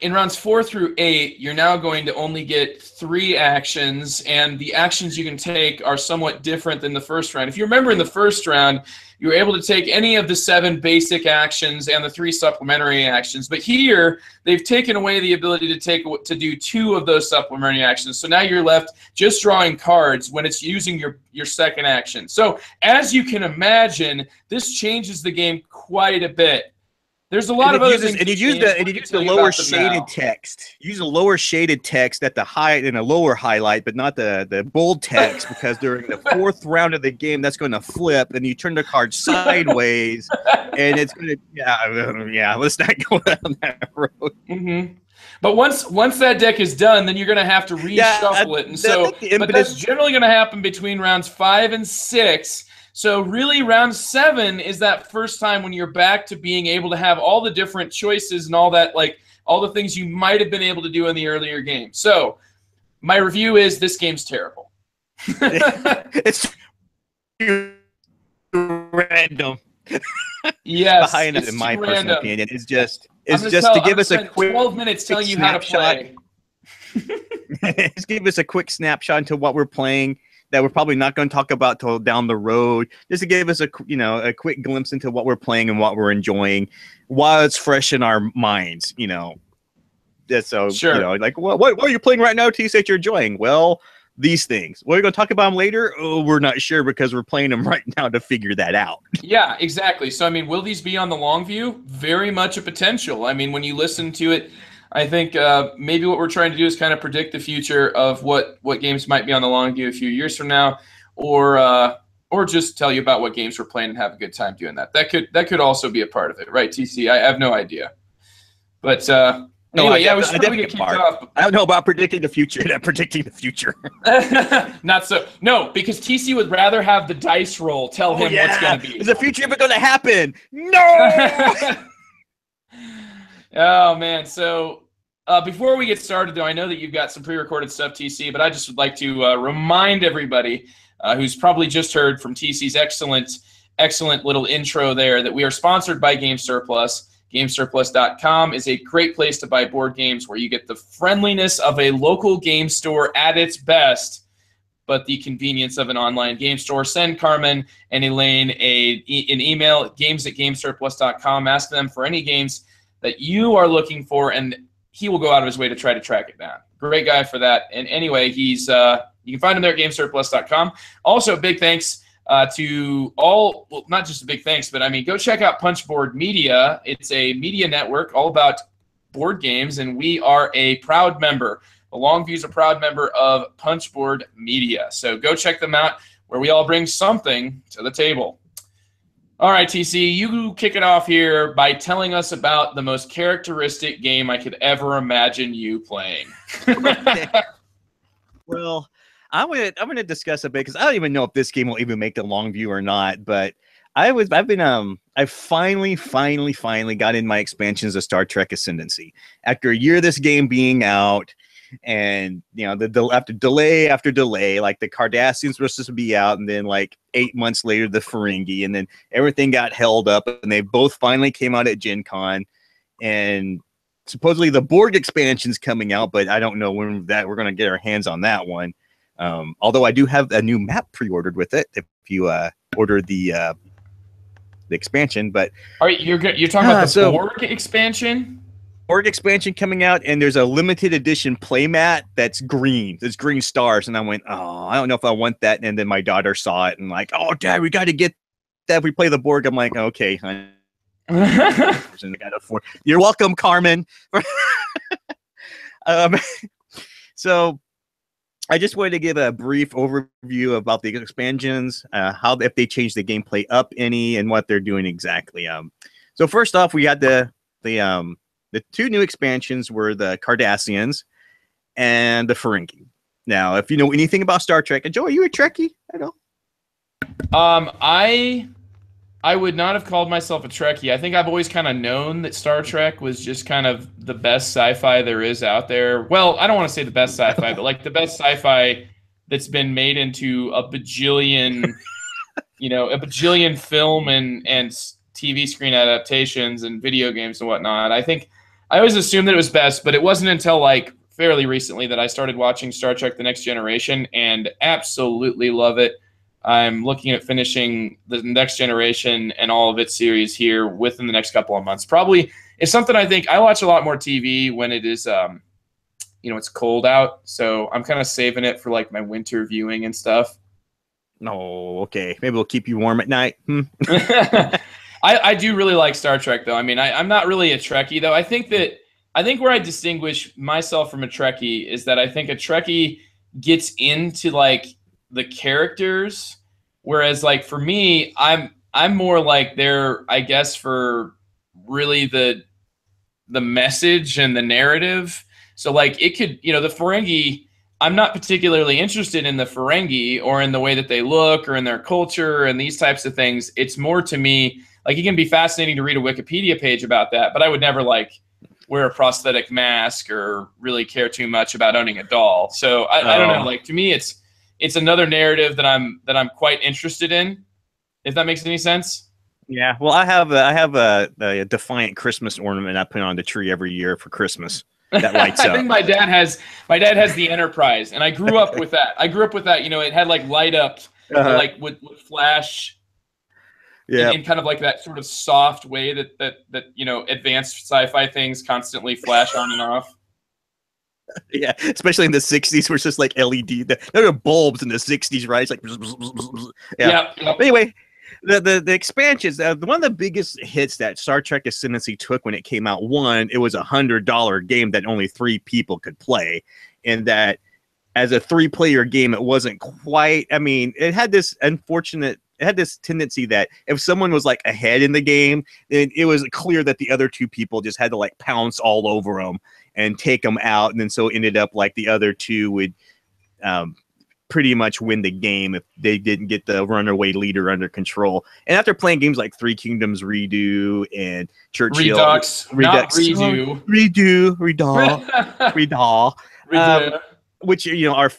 through 8, you're now going to only get 3 actions, and the actions you can take are somewhat different than the first round. If you remember, in the first round, you were able to take any of the 7 basic actions and the 3 supplementary actions, but here they've taken away the ability to do 2 of those supplementary actions. So now you're left just drawing cards when it's using your second action. So as you can imagine, this changes the game quite a bit. There's a lot of other things. And you use the lower shaded text. Use a lower shaded text at the high and a lower highlight, but not the bold text, because during the 4th round of the game, that's going to flip, and you turn the card sideways, and it's going to let's not go down that road. Mm-hmm. But once that deck is done, then you're going to have to reshuffle it, and but that's generally going to happen between rounds 5 and 6. So really, round 7 is that first time when you're back to being able to have all the different choices and all that, like all the things you might have been able to do in the earlier game. So my review is this game's terrible. It's random. Yes, behind it, in my personal opinion, it's just to give us a quick 12 minutes telling you how to play. Just give us a quick snapshot into what we're playing that we're probably not going to talk about till down the road, just to give us a quick glimpse into what we're playing and what we're enjoying while it's fresh in our minds. So sure. Like what are you playing right now, T, that you're enjoying? Well, these things. We're going to talk about them later. Oh, we're not sure, because we're playing them right now to figure that out. Yeah, exactly. So I mean, will these be on the long view? Very much a potential. I mean, when you listen to it, I think maybe what we're trying to do is kind of predict the future of what games might be on the long view a few years from now, or just tell you about what games we're playing and have a good time doing that. That could also be a part of it, right, TC? I have no idea. But anyway, we should probably get kicked off. I don't know about predicting the future. Not predicting the future. Not so. No, because TC would rather have the dice roll tell him what's going to be. Is the future ever going to happen? No! Oh, man. So before we get started, though, I know that you've got some pre-recorded stuff, TC, but I just would like to remind everybody who's probably just heard from TC's excellent little intro there that we are sponsored by Game Surplus. GameSurplus.com is a great place to buy board games where you get the friendliness of a local game store at its best, but the convenience of an online game store. Send Carmen and Elaine an email, games@gamesurplus.com. Ask them for any games that you are looking for, and he will go out of his way to try to track it down. Great guy for that. And anyway, he's you can find him there at gamesurplus.com. Also, big thanks to all, well, not just a big thanks, but I mean, go check out Punchboard Media. It's a media network all about board games, and we are a proud member. The Longview is a proud member of Punchboard Media. So go check them out, where we all bring something to the table. All right, TC, you kick it off here by telling us about the most characteristic game I could ever imagine you playing. Well, I'm gonna discuss a bit, because I don't even know if this game will even make the long view or not. But I finally got in my expansions of Star Trek Ascendancy after a year of this game being out. And after delay after delay, like the Cardassians were supposed to be out, and then like 8 months later the Ferengi, and then everything got held up, and they both finally came out at Gen Con, and supposedly the Borg expansion's coming out, but I don't know when that we're going to get our hands on that one. Although I do have a new map pre-ordered with it. If you order the the expansion. But All right, you're talking about the so Borg expansion? Borg expansion coming out, and there's a limited edition playmat that's green. There's green stars, and I went, oh, I don't know if I want that. And then my daughter saw it and like, oh, Dad, we got to get that. If we play the Borg, I'm like, okay, honey. You're welcome, Carmen. So I just wanted to give a brief overview about the expansions, how if they changed the gameplay up any, and what they're doing exactly. So first off, we had the two new expansions were the Cardassians and the Ferengi. Now, if you know anything about Star Trek, and Joe, are you a Trekkie? I know. I would not have called myself a Trekkie. I think I've always kind of known that Star Trek was just kind of the best sci-fi there is out there. Well, I don't want to say the best sci-fi, but like the best sci-fi that's been made into a bajillion, a bajillion film and TV screen adaptations and video games and whatnot. I think I always assumed that it was best, but it wasn't until like fairly recently that I started watching Star Trek The Next Generation and absolutely love it. I'm looking at finishing the Next Generation and all of its series here within the next couple of months. Probably it's something I think I watch a lot more TV when it is, it's cold out. So I'm kind of saving it for like my winter viewing and stuff. No, okay. Maybe we'll keep you warm at night. I do really like Star Trek, though. I mean, I'm not really a Trekkie, though. I think where I distinguish myself from a Trekkie is that I think a Trekkie gets into like the characters, whereas like for me, I'm more like there, I guess, for really the message and the narrative. So like it could, the Ferengi, I'm not particularly interested in the Ferengi or in the way that they look or in their culture and these types of things. It's more to me, like it can be fascinating to read a Wikipedia page about that, but I would never like wear a prosthetic mask or really care too much about owning a doll. So I don't know, like to me, it's another narrative that I'm quite interested in, if that makes any sense. Yeah, well, I have a Defiant Christmas ornament I put on the tree every year for Christmas. That lights up. I think my dad has the Enterprise, and I grew up with that. It had like light up, like would flash, in kind of like that sort of soft way that advanced sci-fi things constantly flash on and off. Yeah, especially in the 60s, where it's just like LED. There are bulbs in the 60s, right? It's like, yeah. Yep. Anyway, the expansions, one of the biggest hits that Star Trek Ascendancy took when it came out, it was $100 game that only 3 people could play. And that as a 3-player game, it wasn't quite, I mean, it had this tendency that if someone was like ahead in the game, then it was clear that the other 2 people just had to like pounce all over them and take them out. And then so it ended up like the other 2 would pretty much win the game if they didn't get the runaway leader under control. And after playing games like Three Kingdoms Redo and Churchill, Redux, not Redo. Redo. Which are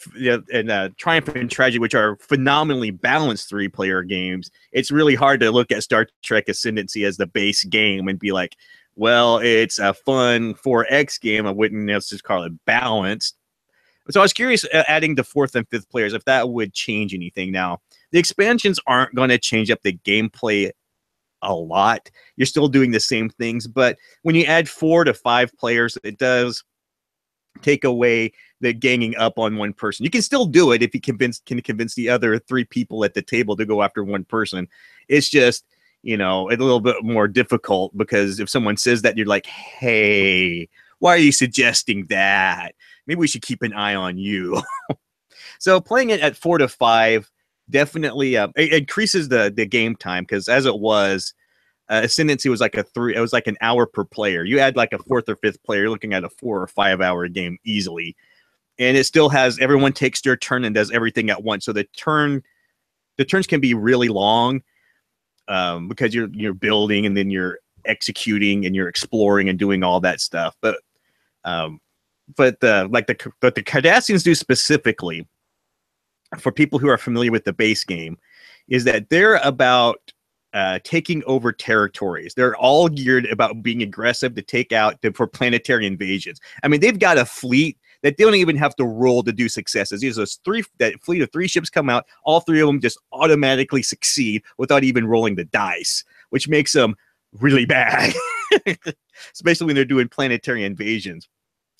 Triumph and Tragedy, which are phenomenally balanced 3-player games. It's really hard to look at Star Trek Ascendancy as the base game and be like, well, it's a fun 4X game. I wouldn't necessarily call it balanced. So I was curious, adding the 4th and 5th players, if that would change anything. Now, the expansions aren't going to change up the gameplay a lot. You're still doing the same things, but when you add 4 to 5 players, it does take away the ganging up on one person. You can still do it if you can convince the other 3 people at the table to go after one person. It's just, a little bit more difficult, because if someone says that, you're like, hey, why are you suggesting that? Maybe we should keep an eye on you. So playing it at 4 to 5 definitely it increases the game time, because as it was, Ascendancy was like it was like an hour per player. You add like a 4th or 5th player, you're looking at a 4 or 5 hour game easily. And it still has everyone takes their turn and does everything at once. So the turns can be really long, because you're building and then you're executing and you're exploring and doing all that stuff. But the Cardassians do specifically, for people who are familiar with the base game, is that they're about taking over territories. They're all geared about being aggressive to take out for planetary invasions. I mean, they've got a fleet that they don't even have to roll to do successes. That fleet of 3 ships come out, all 3 of them just automatically succeed without even rolling the dice. which makes them really bad, especially when they're doing planetary invasions.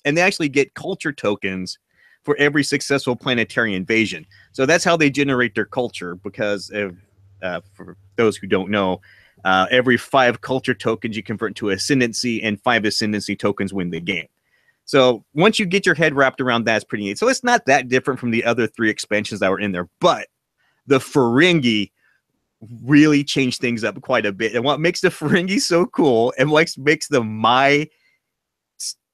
And they actually get culture tokens for every successful planetary invasion. So that's how they generate their culture, because for those who don't know, every 5 culture tokens you convert to Ascendancy, and 5 Ascendancy tokens win the game. So once you get your head wrapped around that, it's pretty neat. So it's not that different from the other 3 expansions that were in there, but the Ferengi really changed things up quite a bit. And what makes the Ferengi so cool, and what makes them my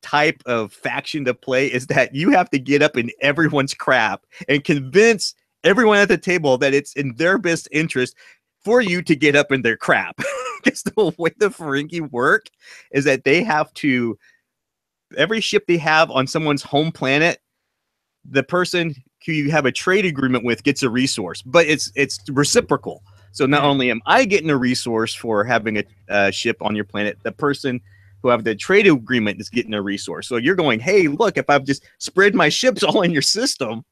type of faction to play, is that you have to get up in everyone's crap and convince everyone at the table that it's in their best interest for you to get up in their crap. Because the way the Ferengi work is that they have to, every ship they have on someone's home planet, the person who you have a trade agreement with gets a resource, but it's reciprocal. So not only am I getting a resource for having a ship on your planet, the person who have the trade agreement is getting a resource. So you're going, hey, look, if I've just spread my ships all in your system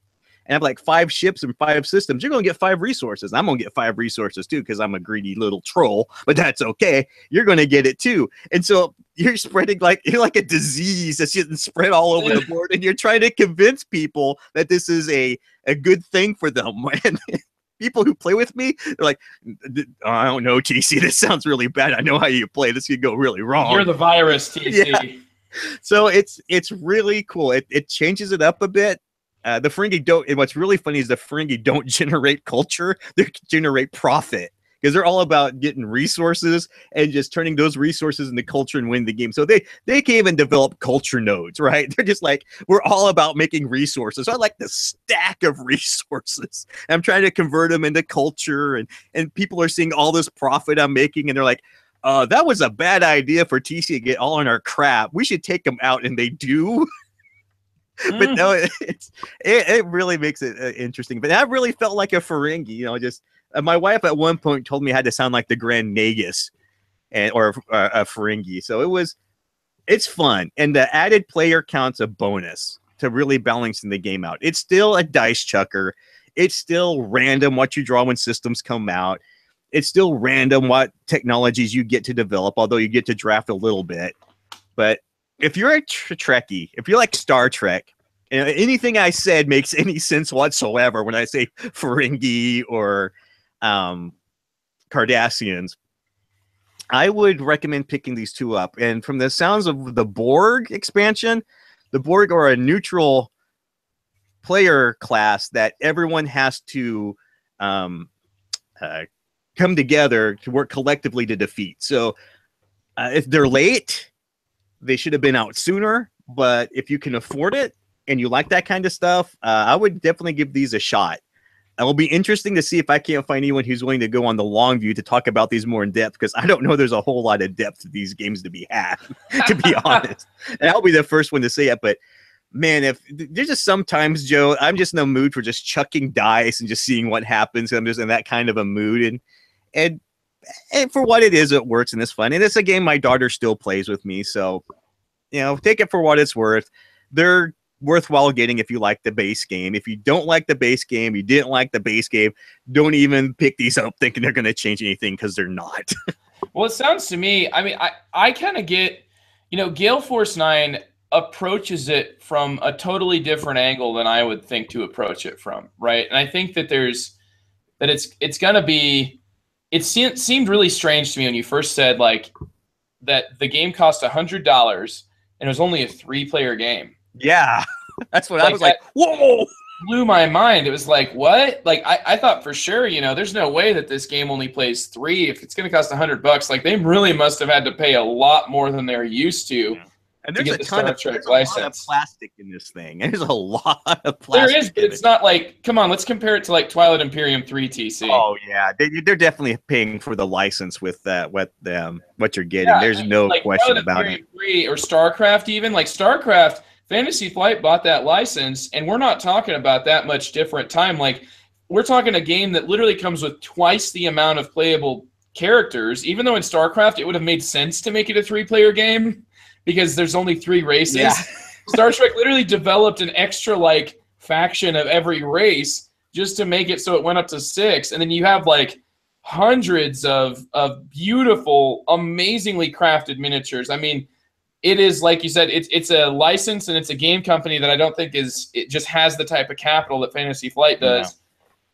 and have like 5 ships and 5 systems, you're going to get 5 resources. I'm going to get 5 resources too, because I'm a greedy little troll, but that's okay. You're going to get it too. And so you're spreading you're like a disease that's getting spread all over the board, and you're trying to convince people that this is a good thing for them. And people who play with me, they're like, I don't know, TC, this sounds really bad. I know how you play. This could go really wrong. You're the virus, TC. Yeah. So it's really cool. It changes it up a bit. The Ferengi don't, and what's really funny is the Ferengi don't generate culture, they generate profit, because they're all about getting resources and just turning those resources into culture and win the game. So they can't even develop culture nodes, right? They're just like, we're all about making resources. So I like the stack of resources. I'm trying to convert them into culture, and people are seeing all this profit I'm making, and they're like, that was a bad idea for TC to get all in our crap. We should take them out, and they do. But no, it really makes it interesting. But that really felt like a Ferengi, just my wife at one point told me I had to sound like the Grand Nagus or a Ferengi. So it's fun. And the added player count's a bonus to really balancing the game out. It's still a dice chucker. It's still random what you draw when systems come out. It's still random what technologies you get to develop, although you get to draft a little bit. But if you're a Trekkie, if you're like Star Trek, and anything I said makes any sense whatsoever when I say Ferengi or Cardassians, I would recommend picking these 2 up. And from the sounds of the Borg expansion, the Borg are a neutral player class that everyone has to come together to work collectively to defeat. So if they're late, they should have been out sooner, but if you can afford it and you like that kind of stuff, I would definitely give these a shot. It will be interesting to see if I can't find anyone who's willing to go on the long view to talk about these more in depth, because I don't know there's a whole lot of depth to these games to be had, to be honest. And I'll be the first one to say it, but man, if there's just sometimes, Joe, I'm just in a mood for just chucking dice and just seeing what happens. I'm just in that kind of a mood, and for what it is, it works and it's fun. And it's a game my daughter still plays with me. So, take it for what it's worth. They're worthwhile getting if you like the base game. If you don't like the base game, you didn't like the base game, don't even pick these up thinking they're going to change anything, because they're not. Well, it sounds to me, I mean, I kind of get, Gale Force 9 approaches it from a totally different angle than I would think to approach it from, right? And I think that it's going to be, it seemed really strange to me when you first said that the game cost $100 and it was only a 3-player game. Yeah, that's what I was like, whoa! Blew my mind. It was like, what? I thought for sure, there's no way that this game only plays 3. If it's going to cost $100, they really must have had to pay a lot more than they're used to. Yeah. And there's a ton of plastic in this thing. There's a lot of plastic. There is, but it's not come on, let's compare it to Twilight Imperium 3 TC. Oh yeah, they're definitely paying for the license with what you're getting. Yeah, there's no question about it. 3 or StarCraft even, StarCraft, Fantasy Flight bought that license, and we're not talking about that much different time. We're talking a game that literally comes with twice the amount of playable characters, even though in StarCraft it would have made sense to make it a 3-player game, because there's only 3 races. Yeah. Star Trek literally developed an extra faction of every race just to make it so it went up to 6. And then you have hundreds of beautiful, amazingly crafted miniatures. I mean, it is, like you said, it's a license and it's a game company that I don't think it just has the type of capital that Fantasy Flight does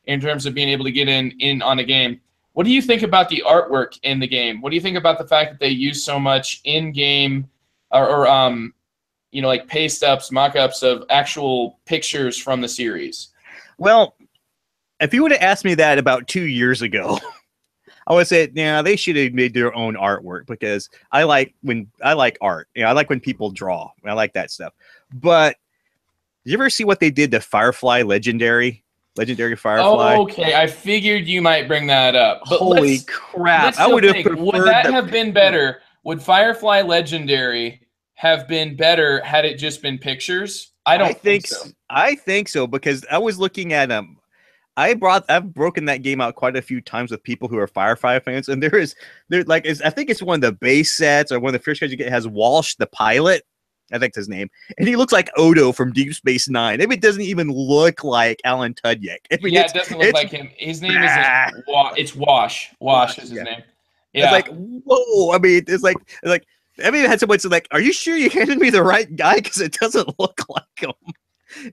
in terms of being able to get in on a game. What do you think about the artwork in the game? What do you think about the fact that they use so much in-game or like paste-ups, mock-ups of actual pictures from the series? Well, if you would have asked me that about 2 years ago, I would say, yeah, they should have made their own artwork, because I like art. I like when people draw. I like that stuff. But did you ever see what they did to Firefly Legendary Firefly? Oh, okay. I figured you might bring that up. But holy crap. I would have preferred. Would that have been better? Would Firefly Legendary have been better had it just been pictures? I don't think so. I think so, because I was looking at I've broken that game out quite a few times with people who are Firefly fans, and I think it's one of the base sets or one of the first cards you get has Walsh the pilot. I think that's his name, and he looks like Odo from Deep Space Nine. Maybe it doesn't even look like Alan Tudyk. It doesn't look like him. His name is it's Wash. Wash is his name. Yeah. It's like, whoa. I mean, it's like I mean, I had someone say, like, "Are you sure you handed me the right guy? Because it doesn't look like him."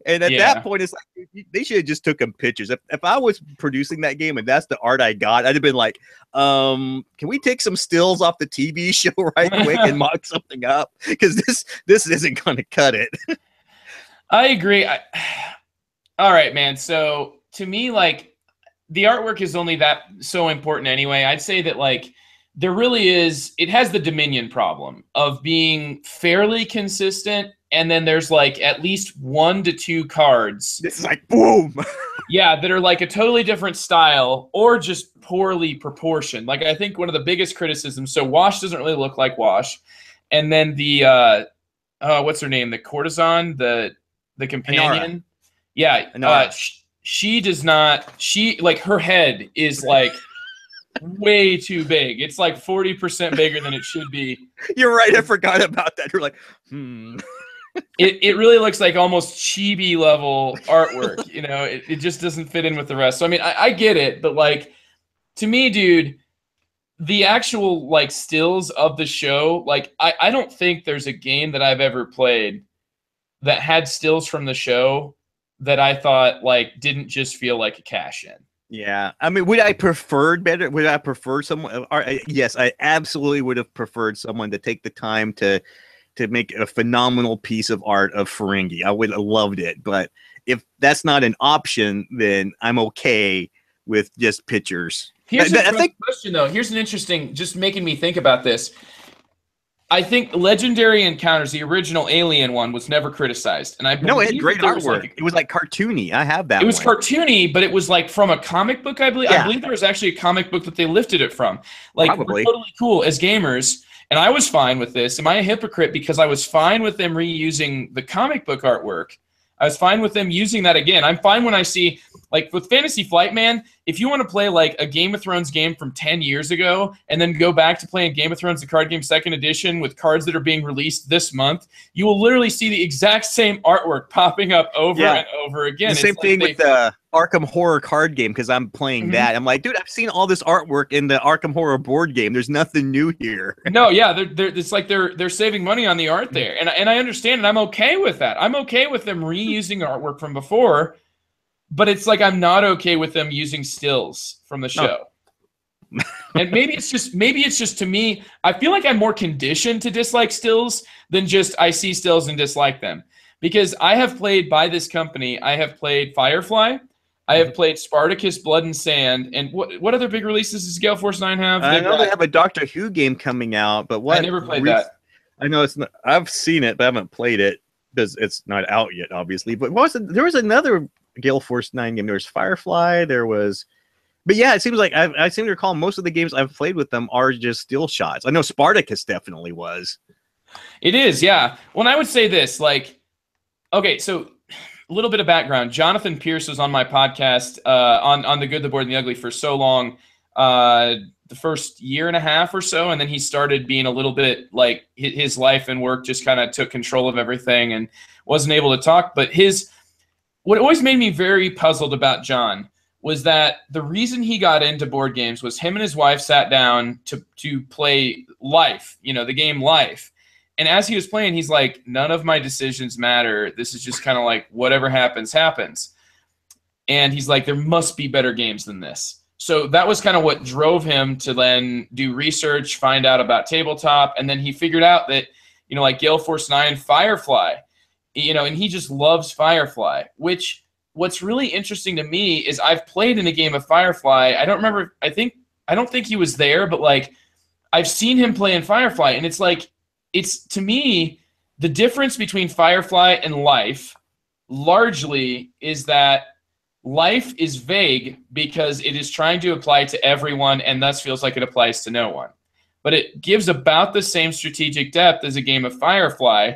And at that point, it's like they should have just took him pictures. If I was producing that game and that's the art I got, I'd have been like, "Can we take some stills off the TV show right quick and mock something up? Because this isn't going to cut it." I agree. All right, man. So to me, like, the artwork is only that so important anyway. I'd say that, like, there really is. It has the Dominion problem of being fairly consistent. And then there's like at least 1 to 2 cards. This is like boom. Yeah, that are like a totally different style or just poorly proportioned. Like, I think one of the biggest criticisms. So Wash doesn't really look like Wash, and then the what's her name? The courtesan, the companion. Inara. Yeah, she does not. She, like, her head is like way too big. It's like 40% bigger than it should be. You're right. I forgot about that. You're like, It really looks like almost chibi level artwork. It just doesn't fit in with the rest. So I mean, I get it, but like, to me, dude, the actual like stills of the show, like I don't think there's a game that I've ever played that had stills from the show that I thought like didn't just feel like a cash in. Yeah, I mean, would I prefer better? Would I prefer someone? Yes, I absolutely would have preferred someone to take the time to make a phenomenal piece of art of Ferengi. I would have loved it. But if that's not an option, then I'm okay with just pictures. Here's a question, though. Here's an interesting, just making me think about this. I think Legendary Encounters, the original Alien one, was never criticized. And it had great artwork. It was like cartoony. I have that. It was cartoony, but it was like from a comic book, I believe. Yeah. I believe there was actually a comic book that they lifted it from. Like, probably. We're totally cool as gamers. And I was fine with this. Am I a hypocrite because I was fine with them reusing the comic book artwork? I was fine with them using that again. I'm fine when I see, like, with Fantasy Flight, man, if you want to play like a Game of Thrones game from 10 years ago and then go back to playing Game of Thrones, the card game 2nd edition with cards that are being released this month, you will literally see the exact same artwork popping up over and over again. The same thing with the Arkham Horror card game, because I'm playing that. I'm like, dude, I've seen all this artwork in the Arkham Horror board game. There's nothing new here. No, yeah, it's like they're saving money on the art there, and I understand, and I'm okay with that. I'm okay with them reusing artwork from before, but it's like I'm not okay with them using stills from the show. No. And maybe it's just to me, I feel like I'm more conditioned to dislike stills than just I see stills and dislike them, because I have played by this company. I have played Firefly. I have played Spartacus, Blood and Sand, and what other big releases does Gale Force 9 have? I know they have a Doctor Who game coming out, but what? I never played that. I know it's not, I've seen it, but I haven't played it because it's not out yet, obviously. But there was another Gale Force 9 game. There was Firefly. There was, but yeah, it seems like I seem to recall most of the games I've played with them are just still shots. I know Spartacus definitely was. It is, yeah. Well, I would say this, like, okay, so a little bit of background. Jonathan Pierce was on my podcast on The Good, the Bored, and the Ugly for so long, the first year and a half or so, and then he started being a little bit like his life and work just kind of took control of everything and wasn't able to talk. But what always made me very puzzled about John was that the reason he got into board games was him and his wife sat down to play Life, the game Life. And as he was playing, he's like, none of my decisions matter. This is just kind of like whatever happens, happens. And he's like, there must be better games than this. So that was kind of what drove him to then do research, find out about tabletop. And then he figured out that, like Gale Force 9, Firefly, and he just loves Firefly, which what's really interesting to me is I've played in a game of Firefly. I don't remember. I don't think he was there, but like I've seen him play in Firefly. And it's like, to me, the difference between Firefly and Life largely is that Life is vague because it is trying to apply to everyone and thus feels like it applies to no one. But it gives about the same strategic depth as a game of Firefly,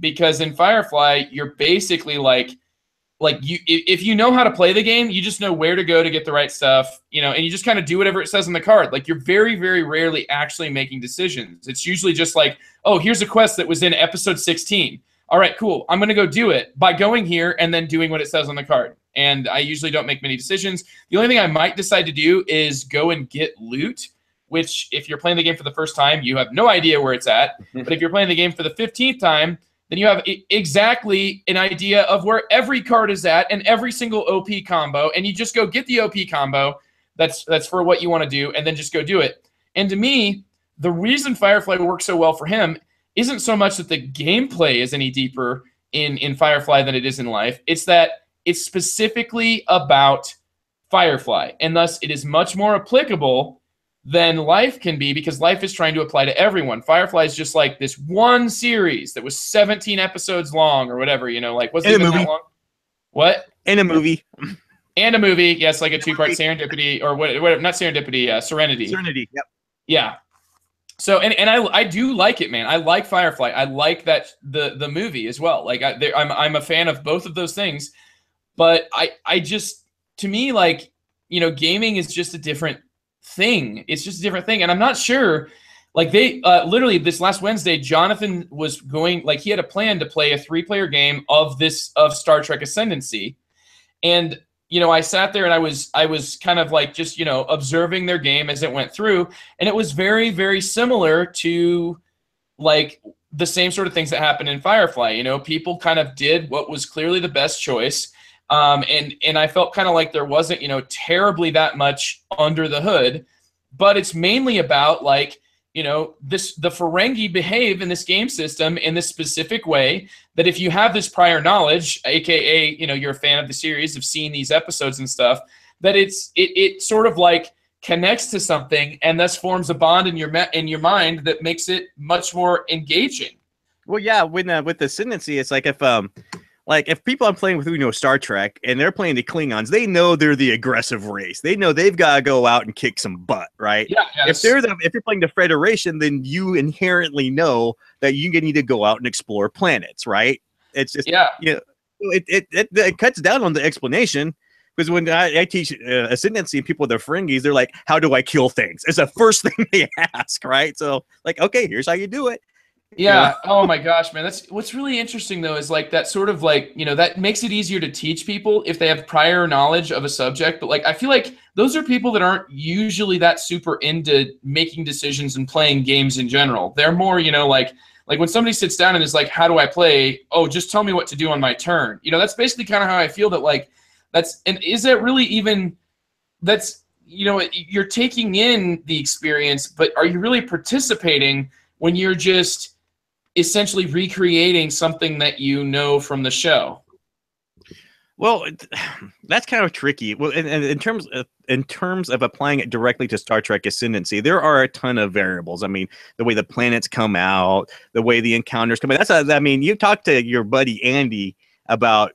because in Firefly, you're basically like you, if you know how to play the game, you just know where to go to get the right stuff, and you just kind of do whatever it says on the card. Like, you're very, very rarely actually making decisions. It's usually just like, oh, here's a quest that was in episode 16. All right, cool. I'm going to go do it by going here and then doing what it says on the card. And I usually don't make many decisions. The only thing I might decide to do is go and get loot, which if you're playing the game for the first time, you have no idea where it's at. But if you're playing the game for the 15th time, then you have exactly an idea of where every card is at and every single OP combo, and you just go get the OP combo that's for what you want to do, and then just go do it. And to me, the reason Firefly works so well for him isn't so much that the gameplay is any deeper in Firefly than it is in Life. It's that it's specifically about Firefly, and thus it is much more applicable than Life can be, because Life is trying to apply to everyone. Firefly is just like this one series that was 17 episodes long or whatever, like wasn't even that long. What? And a movie. And a movie, yes, like a two-part Serendipity, or whatever, not Serendipity, Serenity. Serenity, yep. Yeah. So, and I do like it, man. I like Firefly. I like that the movie as well. Like I'm a fan of both of those things, but I just, to me, like, gaming is just a different thing. It's just a different thing. And I'm not sure, like, they literally this last Wednesday, Jonathan was going, like, he had a plan to play a 3-player game of Star Trek Ascendancy. And, I sat there and I was kind of like just, observing their game as it went through. And it was very, very similar to like the same sort of things that happened in Firefly. People kind of did what was clearly the best choice. And I felt kind of like there wasn't, terribly that much under the hood, but it's mainly about like, the Ferengi behave in this game system in this specific way that if you have this prior knowledge, aka, you're a fan of the series, have seen these episodes and stuff, that it sort of like connects to something and thus forms a bond in your mind that makes it much more engaging. Well, yeah, with the Ascendancy, it's like if people are playing with Star Trek and they're playing the Klingons, they know they're the aggressive race. They know they've got to go out and kick some butt, right? Yeah. If you're playing the Federation, then you inherently know that you need to go out and explore planets, right? It's just it cuts down on the explanation, because when I teach Ascendancy and people with their Ferengis, they're like, "How do I kill things?" It's the first thing they ask, right? So like, okay, here's how you do it. Yeah. Oh my gosh, man. That's what's really interesting though, is like that sort of like, that makes it easier to teach people if they have prior knowledge of a subject. But like, I feel like those are people that aren't usually that super into making decisions and playing games in general. They're more, like when somebody sits down and is like, how do I play? Oh, just tell me what to do on my turn. That's basically kind of how I feel, that like, and is that really even, you're taking in the experience, but are you really participating when you're just essentially recreating something that from the show? Well, that's kind of tricky. Well, in terms of applying it directly to Star Trek Ascendancy, there are a ton of variables. I mean, the way the planets come out, the way the encounters come out. You talked to your buddy Andy about.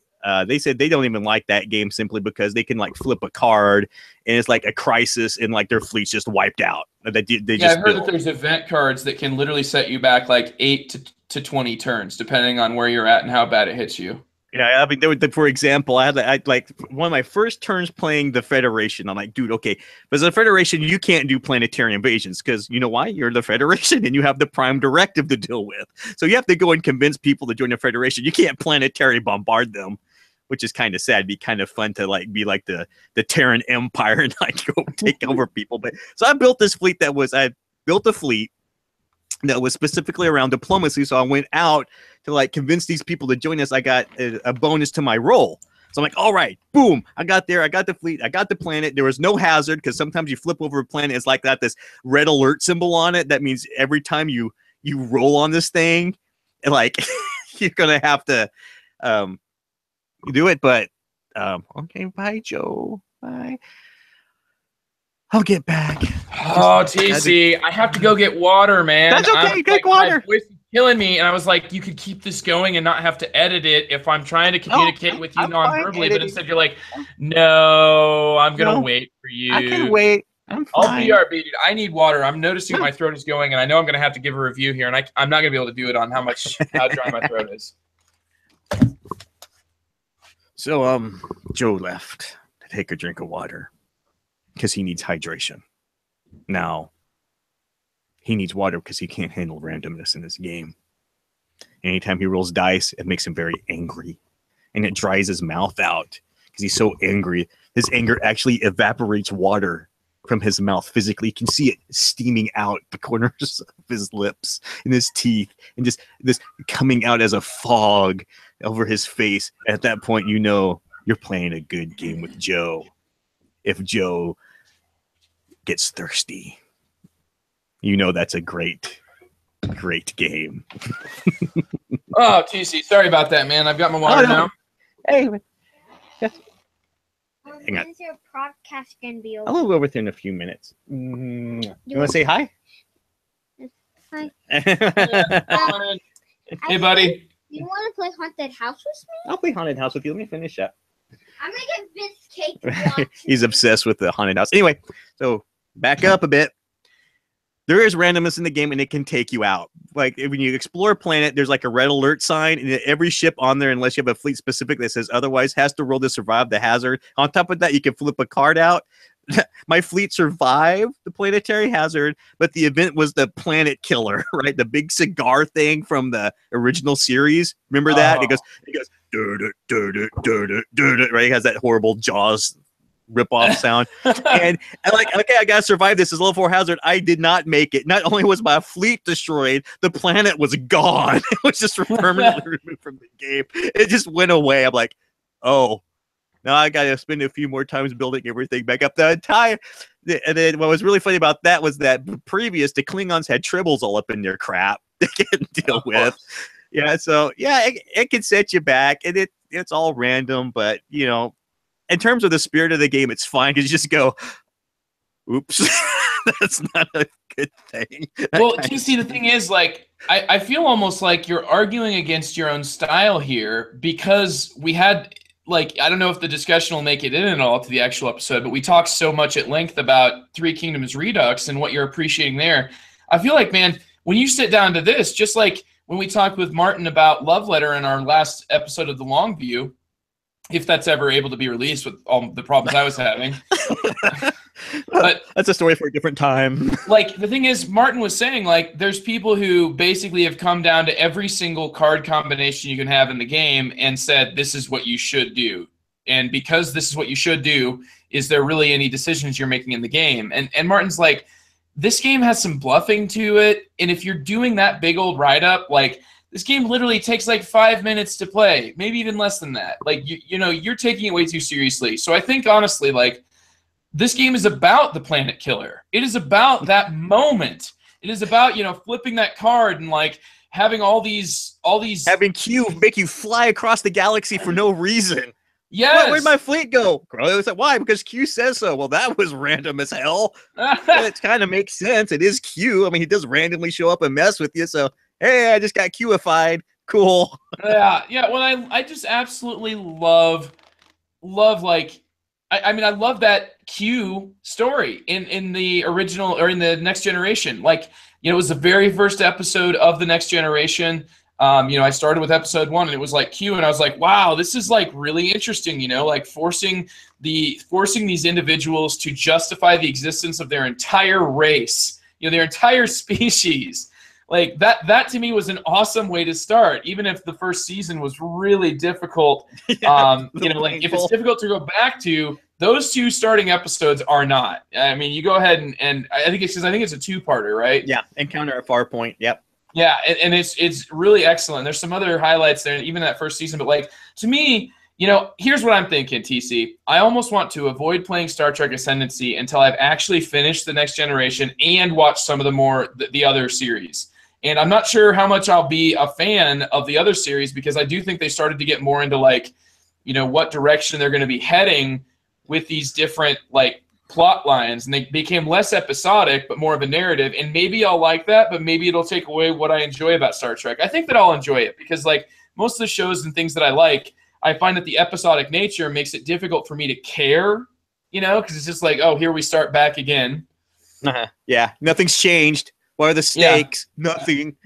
They said they don't even like that game simply because they can like flip a card and it's like a crisis and like their fleet's just wiped out. I've heard that there's event cards that can literally set you back like 8 to 20 turns, depending on where you're at and how bad it hits you. Yeah, I mean, for example, I like one of my first turns playing the Federation. I'm like, dude, okay, but as a Federation, you can't do planetary invasions because you know why? You're the Federation and you have the Prime Directive to deal with. So you have to go and convince people to join the Federation. You can't planetary bombard them. which is kind of sad. It'd be kind of fun to like be like the Terran Empire and like go take over people. But so I built this fleet I built a fleet that was specifically around diplomacy. So I went out to like convince these people to join us. I got a bonus to my role. So I'm like, all right, boom, I got there. I got the fleet. I got the planet. There was no hazard because sometimes you flip over a planet. It's like got this red alert symbol on it. That means every time you roll on this thing, like you're going to have to do it. But okay, bye, Joe. Bye. I'll get back. Oh, TC, I have to go get water, man. That's okay. Take water. My voice is killing me, and I was like, you could keep this going and not have to edit it if I'm trying to communicate with you non-verbally, but instead you're like, no, I'm going to wait for you. I can wait. I'm fine. I'll BRB, dude. I need water. I'm noticing my throat is going, and I know I'm going to have to give a review here, and I'm not going to be able to do it on how dry my throat is. So, Joe left to take a drink of water because he needs hydration. Now, he needs water because he can't handle randomness in this game. Anytime he rolls dice, it makes him very angry. And it dries his mouth out because he's so angry. His anger actually evaporates water from his mouth physically. You can see it steaming out the corners of his lips and his teeth and just this coming out as a fog over his face. At that point, you know you're playing a good game with Joe. If Joe gets thirsty, you know that's a great game. Oh, TC, sorry about that, man. I've got my water now. Hey, hang on. When is your podcast going to be over? I'll go within a few minutes. You want to say hi? Hi. Hey, buddy. You want to play Haunted House with me? I'll play Haunted House with you. Let me finish up. I'm going to get Vince Cake to watch. He's obsessed with the Haunted House. Anyway, so back up a bit. There is randomness in the game, and it can take you out. Like, when you explore a planet, there's like a red alert sign, and every ship on there, unless you have a fleet specific that says otherwise, has to roll to survive the hazard. On top of that, you can flip a card out. My fleet survived the planetary hazard, but the event was the planet killer, right? The big cigar thing from the original series. Remember that? It goes, right? It has that horrible Jaws rip-off sound. And I'm like, okay, I gotta survive this. This level 4 hazard. I did not make it. Not only was my fleet destroyed, the planet was gone. It was just permanently removed from the game. It just went away. I'm like, oh, now I gotta spend a few more times building everything back up. And then what was really funny about that was that the Klingons had tribbles all up in their crap they couldn't deal with. Yeah, so yeah, it can set you back, and it's all random, but you know, in terms of the spirit of the game, it's fine because you just go, oops, that's not a good thing. Well, TC, the thing is, like, I feel almost like you're arguing against your own style here because we had, like, I don't know if the discussion will make it in at all to the actual episode, but we talked so much at length about Three Kingdoms Redux and what you're appreciating there. I feel like, man, when you sit down to this, just like when we talked with Martin about Love Letter in our last episode of The Long View, if that's ever able to be released with all the problems I was having. But that's a story for a different time. Like, the thing is, Martin was saying, like, there's people who basically have come down to every single card combination you can have in the game and said, this is what you should do. And because this is what you should do, is there really any decisions you're making in the game? And Martin's like, this game has some bluffing to it. And if you're doing that big old write-up, like, this game literally takes like 5 minutes to play, maybe even less than that. Like, you know, you're taking it way too seriously. So I think, honestly, like, this game is about the planet killer. It is about that moment. It is about, you know, flipping that card and, like, having all these having Q make you fly across the galaxy for no reason. Yes. Where'd my fleet go? Why? Because Q says so. Well, that was random as hell. It kind of makes sense. It is Q. I mean, he does randomly show up and mess with you. So, hey, I just got Q-ified. Cool. Yeah. Well, I just absolutely love, like, I mean, I love that Q story in the original or in the Next Generation. Like, you know, it was the very first episode of the Next Generation. You know, I started with episode 1 and it was like Q, and I was like, wow, this is like really interesting, you know, like forcing these individuals to justify the existence of their entire race, you know, their entire species Like that to me was an awesome way to start, even if the first season was really difficult. Like if it's difficult to go back to, those 2 starting episodes are not. I mean, you go ahead and I think it's a 2-parter, right? Yeah, Encounter at Farpoint. Yep. Yeah, and it's really excellent. There's some other highlights there, even that first season. But like to me, here's what I'm thinking, TC. I almost want to avoid playing Star Trek Ascendancy until I've actually finished The Next Generation and watched some of the other series. And I'm not sure how much I'll be a fan of the other series, because I do think they started to get more into like, what direction they're going to be heading with these different like plot lines, and they became less episodic but more of a narrative. And maybe I'll like that, but maybe it'll take away what I enjoy about Star Trek. I think that I'll enjoy it because like most of the shows and things that I like, I find that the episodic nature makes it difficult for me to care, because it's just like, oh, here we start back again. Yeah, nothing's changed. What are the stakes? Yeah. Nothing.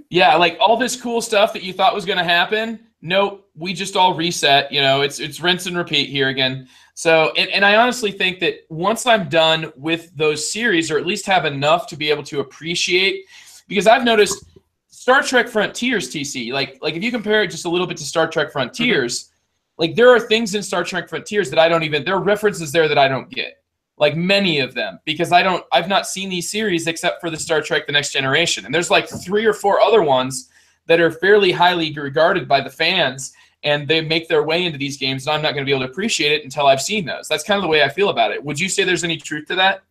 Yeah, like all this cool stuff that you thought was going to happen, nope, we just all reset. It's rinse and repeat here again. So, and I honestly think that once I'm done with those series, or at least have enough to be able to appreciate, because I've noticed Star Trek Frontiers, TC, like if you compare it just a little bit to Star Trek Frontiers, like there are things in Star Trek Frontiers that there are references there that I don't get. Like many of them, because I've not seen these series except for the Star Trek The Next Generation. And there's like 3 or 4 other ones that are fairly highly regarded by the fans, and they make their way into these games, and I'm not going to be able to appreciate it until I've seen those. That's kind of the way I feel about it. Would you say there's any truth to that?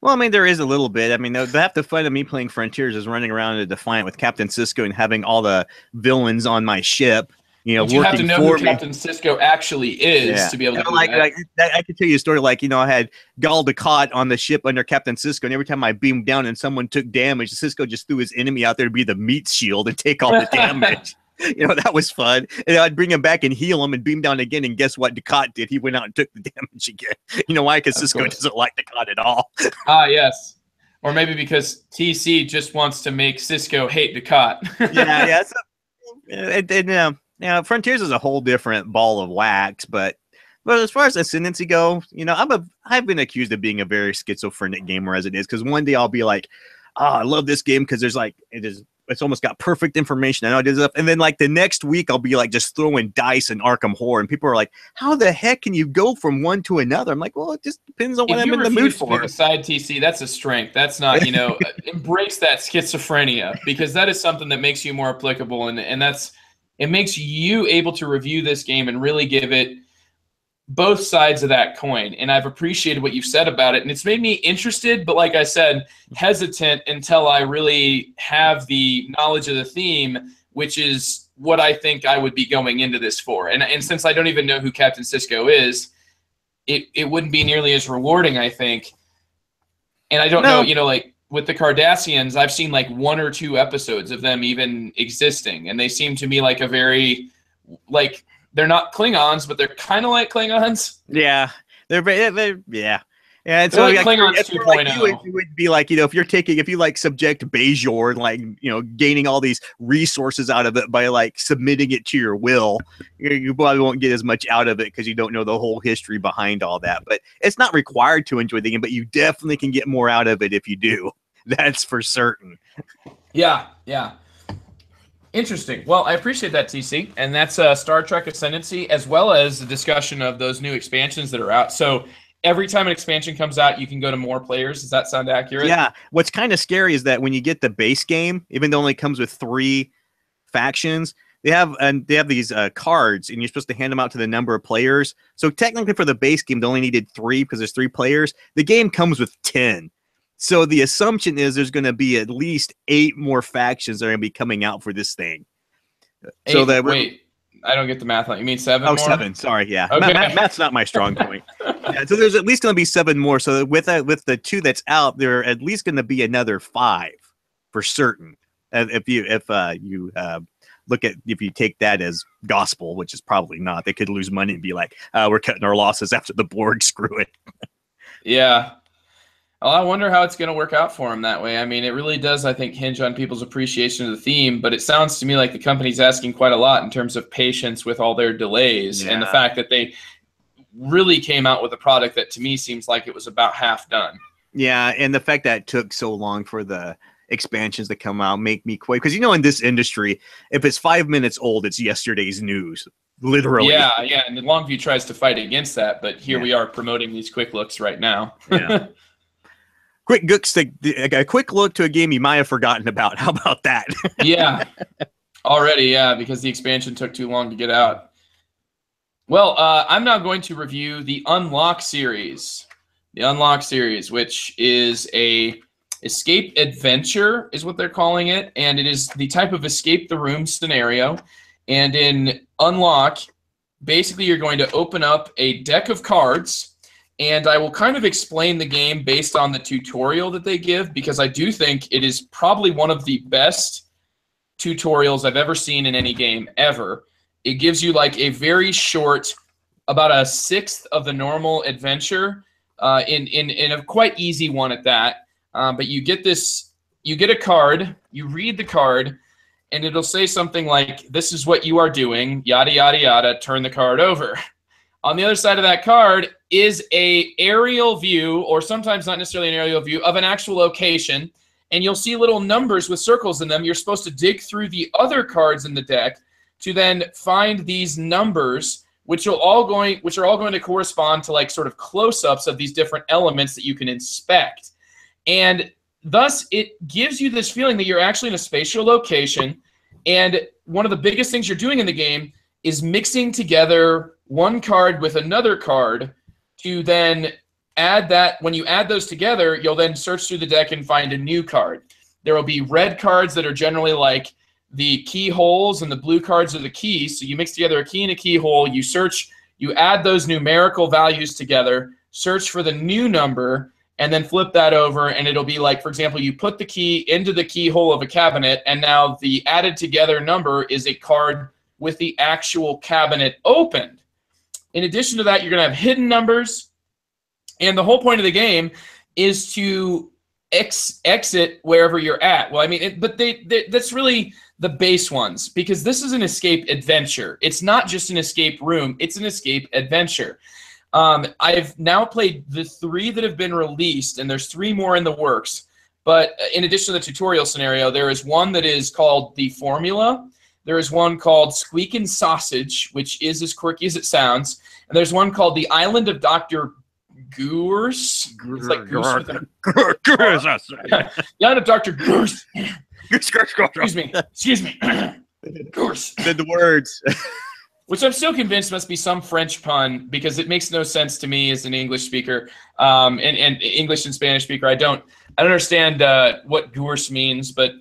Well, I mean, there is a little bit. I mean, half the fun of me playing Frontiers is running around in a Defiant with Captain Sisko and having all the villains on my ship. But you have to know who Captain Sisko actually is to be able to do that. I could tell you a story like, I had Gul Dukat on the ship under Captain Sisko, and every time I beamed down and someone took damage, Sisko just threw his enemy out there to be the meat shield and take all the damage. That was fun. And I'd bring him back and heal him and beam down again, and guess what Dukat did? He went out and took the damage again. You know why? Because Sisko doesn't like Dukat at all. Yes. Or maybe because TC just wants to make Sisko hate Dukat. Yeah. So, now, Frontiers is a whole different ball of wax, but as far as Ascendancy go, I've been accused of being a very schizophrenic gamer as it is, because one day I'll be like, I love this game because there's like it's almost got perfect information. I know it is, and then like the next week I'll be like just throwing dice in Arkham Horror, and people are like, "How the heck can you go from one to another?" I'm like, "Well, it just depends on what I'm in the mood for." Side TC, that's a strength. That's not, embrace that schizophrenia, because that is something that makes you more applicable, and that's. It makes you able to review this game and really give it both sides of that coin. And I've appreciated what you've said about it. And it's made me interested, but like I said, hesitant until I really have the knowledge of the theme, which is what I think I would be going into this for. And since I don't even know who Captain Sisko is, it wouldn't be nearly as rewarding, I think. And I don't know, like, with the Cardassians, I've seen like 1 or 2 episodes of them even existing, and they seem to me like a very, like, they're not Klingons, but they're kind of like Klingons. Yeah, they're yeah. And so like Klingons 2.0. Like it would be like, if you like subject Bajor and like, gaining all these resources out of it by like submitting it to your will, you probably won't get as much out of it because you don't know the whole history behind all that. But it's not required to enjoy the game, but you definitely can get more out of it if you do. That's for certain. Yeah. Interesting. Well, I appreciate that, TC. And that's Star Trek Ascendancy, as well as the discussion of those new expansions that are out. So every time an expansion comes out, you can go to more players. Does that sound accurate? Yeah. What's kind of scary is that when you get the base game, even though it only comes with 3 factions, they have these cards, and you're supposed to hand them out to the number of players. So technically for the base game, they only needed 3 because there's 3 players. The game comes with 10. So the assumption is there's going to be at least 8 more factions that are going to be coming out for this thing. Wait, I don't get the math on. You mean 7 more? 7. Sorry, yeah. Okay. Math's not my strong point. Yeah, so there's at least going to be 7 more. So with the 2 that's out, there are at least going to be another 5 for certain. If you take that as gospel, which is probably not, they could lose money and be like, we're cutting our losses after the Borg. Screw it. Yeah. Well, I wonder how it's going to work out for him that way. I mean, it really does, I think, hinge on people's appreciation of the theme, but it sounds to me like the company's asking quite a lot in terms of patience with all their delays, and the fact that they really came out with a product that to me seems like it was about half done. Yeah, and the fact that it took so long for the expansions that come out make me quake. Because, in this industry, if it's 5 minutes old, it's yesterday's news. Literally. Yeah, and Longview tries to fight against that, but here we are promoting these quick looks right now. Yeah. A quick look to a game you might have forgotten about. How about that? Yeah. Already, because the expansion took too long to get out. Well, I'm now going to review the Unlock series. The Unlock series, which is a escape adventure, is what they're calling it, and it is the type of escape the room scenario. And in Unlock, basically you're going to open up a deck of cards, and I will kind of explain the game based on the tutorial that they give, because I do think it is probably one of the best tutorials I've ever seen in any game ever. It gives you like a very short, about a sixth of the normal adventure, in a quite easy one at that. But you get a card, you read the card, and it'll say something like, this is what you are doing, yada, yada, yada, turn the card over. On the other side of that card is a aerial view, or sometimes not necessarily an aerial view, of an actual location, and you'll see little numbers with circles in them. You're supposed to dig through the other cards in the deck to then find these numbers, which are all going to correspond to like sort of close-ups of these different elements that you can inspect. And thus, it gives you this feeling that you're actually in a spatial location, and one of the biggest things you're doing in the game is mixing together one card with another card to then add that. When you add those together, you'll then search through the deck and find a new card. There will be red cards that are generally like the keyholes, and the blue cards are the keys. So you mix together a key and a keyhole, you search, you add those numerical values together, search for the new number, and then flip that over, and it'll be like, for example, you put the key into the keyhole of a cabinet, and now the added together number is a card with the actual cabinet opened. In addition to that, you're going to have hidden numbers, and the whole point of the game is to exit wherever you're at. Well, I mean, that's really the base ones, because this is an escape adventure. It's not just an escape room, it's an escape adventure. I've now played the 3 that have been released, and there's 3 more in the works. But in addition to the tutorial scenario, there is one that is called The Formula. There is one called Squeakin' Sausage, which is as quirky as it sounds. And there's one called The Island of Dr. Goose. It's like Goose with a... The Island of Dr. Goose. Excuse me. Goose. Said the words. Which I'm still convinced must be some French pun, because it makes no sense to me as an English speaker, and English and Spanish speaker. I don't understand what gourse means, but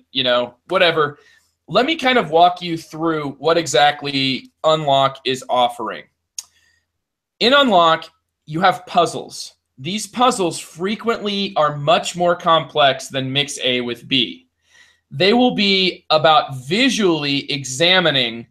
whatever. Let me kind of walk you through what exactly Unlock is offering. In Unlock, you have puzzles. These puzzles frequently are much more complex than Mix A with B. They will be about visually examining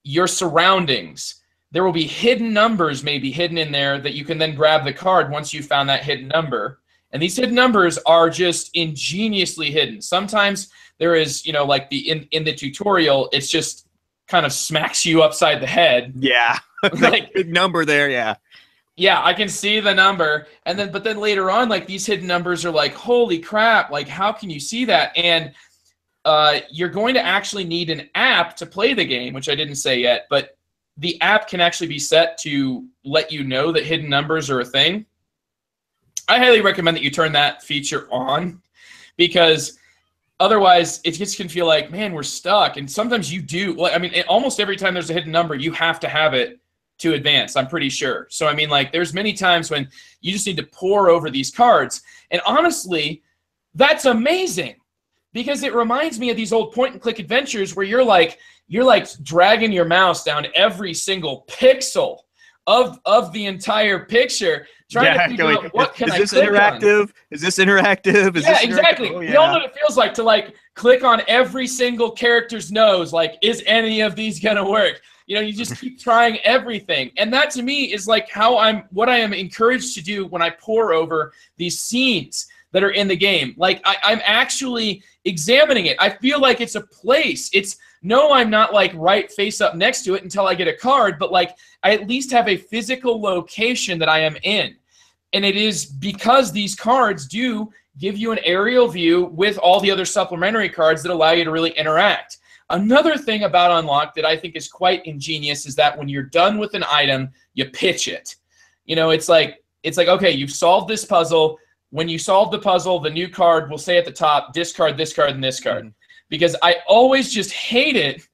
your surroundings. There will be hidden numbers maybe hidden in there that you can then grab the card once you found that hidden number. And these hidden numbers are just ingeniously hidden. Sometimes there is, like in the tutorial, it's just kind of smacks you upside the head. Yeah. Like big number there, yeah. Yeah, I can see the number. But then later on, like these hidden numbers are like, holy crap, like how can you see that? And you're going to actually need an app to play the game, which I didn't say yet, but the app can actually be set to let you know that hidden numbers are a thing. I highly recommend that you turn that feature on, because otherwise it just can feel like, man, we're stuck. And sometimes you do. I mean, almost every time there's a hidden number, you have to have it to advance, I'm pretty sure. So, I mean, like there's many times when you just need to pore over these cards. And honestly, that's amazing, because it reminds me of these old point-and-click adventures where you're like dragging your mouse down every single pixel of the entire picture, trying to figure out what can I click on. Is this interactive? Yeah, exactly. Oh, yeah. We all know what it feels like to like click on every single character's nose. Like, is any of these gonna work? You just keep trying everything. And that to me is like what I am encouraged to do when I pore over these scenes that are in the game. Like I'm actually examining it. I feel like it's a place. No, I'm not like right face up next to it until I get a card, but like I at least have a physical location that I am in. And it is because these cards do give you an aerial view with all the other supplementary cards that allow you to really interact. Another thing about Unlock that I think is quite ingenious is that when you're done with an item, you pitch it. You know, it's like, okay, you've solved this puzzle. When you solve the puzzle, the new card will say at the top, discard this card and this card. Because I always just hate it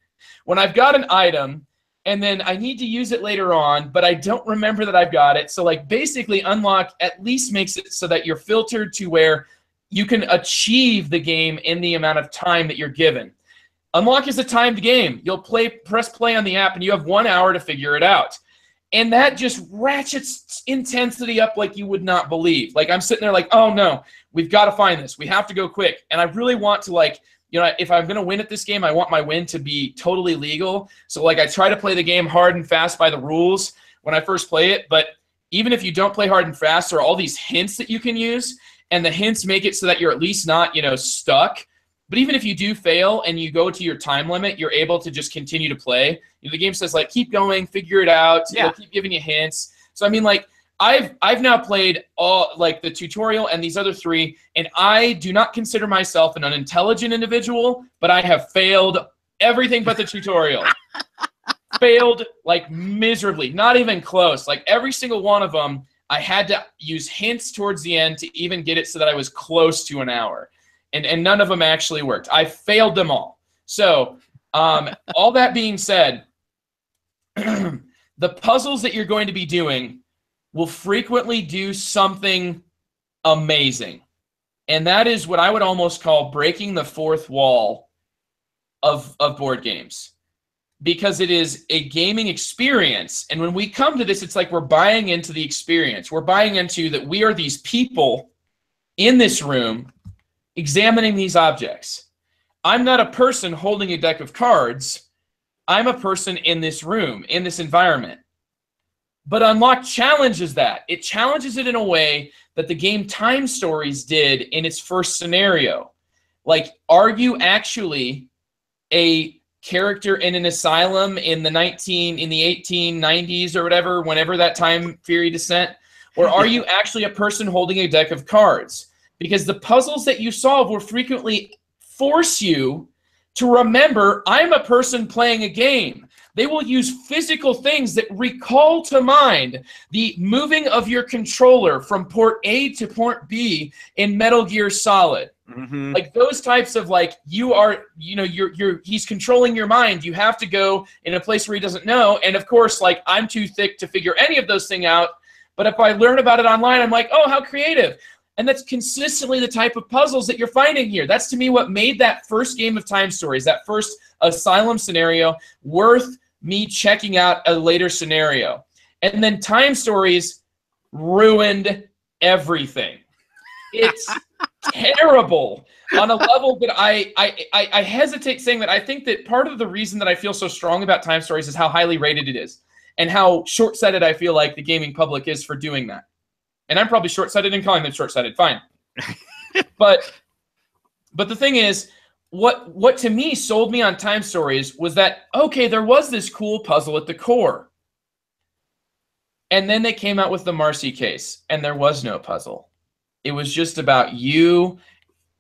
when I've got an item and then I need to use it later on, but I don't remember that I've got it. So like basically Unlock at least makes it so that you're filtered to where you can achieve the game in the amount of time that you're given. Unlock is a timed game. You'll press play on the app and you have 1 hour to figure it out. And that just ratchets intensity up like you would not believe. Like I'm sitting there like, oh no, we've got to find this. We have to go quick. And I really want to like, you know, if I'm going to win at this game, I want my win to be totally legal. So like I try to play the game hard and fast by the rules when I first play it. But even if you don't play hard and fast, there are all these hints that you can use. And the hints make it so that you're at least not, you know, stuck. But even if you do fail and you go to your time limit, you're able to just continue to play. You know, the game says, like, keep going, figure it out. Yeah. It'll keep giving you hints. So, I mean, like, I've now played all, like, the tutorial and these other 3, and I do not consider myself an unintelligent individual, but I have failed everything but the tutorial. Failed, like, miserably. Not even close. Like, every single one of them, I had to use hints towards the end to even get it so that I was close to an hour. And none of them actually worked. I failed them all. So all that being said, the puzzles that you're going to be doing will frequently do something amazing. And that is what I would almost call breaking the fourth wall of board games. Because it is a gaming experience. And when we come to this, it's like we're buying into the experience. We're buying into that we are these people in this room examining these objects. I'm not a person holding a deck of cards. I'm a person in this room, in this environment. But Unlock challenges that. It challenges it in a way that the game Time Stories did in its first scenario. Like, are you actually a character in an asylum in the 1890s or whatever, whenever that time period is set? Or are you actually a person holding a deck of cards? Because the puzzles that you solve will frequently force you to remember, I'm a person playing a game. They will use physical things that recall to mind the moving of your controller from port A to port B in Metal Gear Solid. Mm-hmm. Like those types of like, he's controlling your mind. You have to go in a place where he doesn't know. And of course, like I'm too thick to figure any of those things out. But if I learn about it online, I'm like, oh, how creative. And that's consistently the type of puzzles that you're finding here. That's to me what made that first game of Time Stories, that first asylum scenario, worth me checking out a later scenario. And then Time Stories ruined everything. It's terrible on a level that I hesitate saying that. I think that part of the reason that I feel so strong about Time Stories is how highly rated it is and how short-sighted I feel like the gaming public is for doing that. And I'm probably short-sighted in calling them short-sighted. Fine. But the thing is, what to me sold me on Time Stories was that, okay, there was this cool puzzle at the core. And then they came out with the Marcy case, and there was no puzzle. It was just about you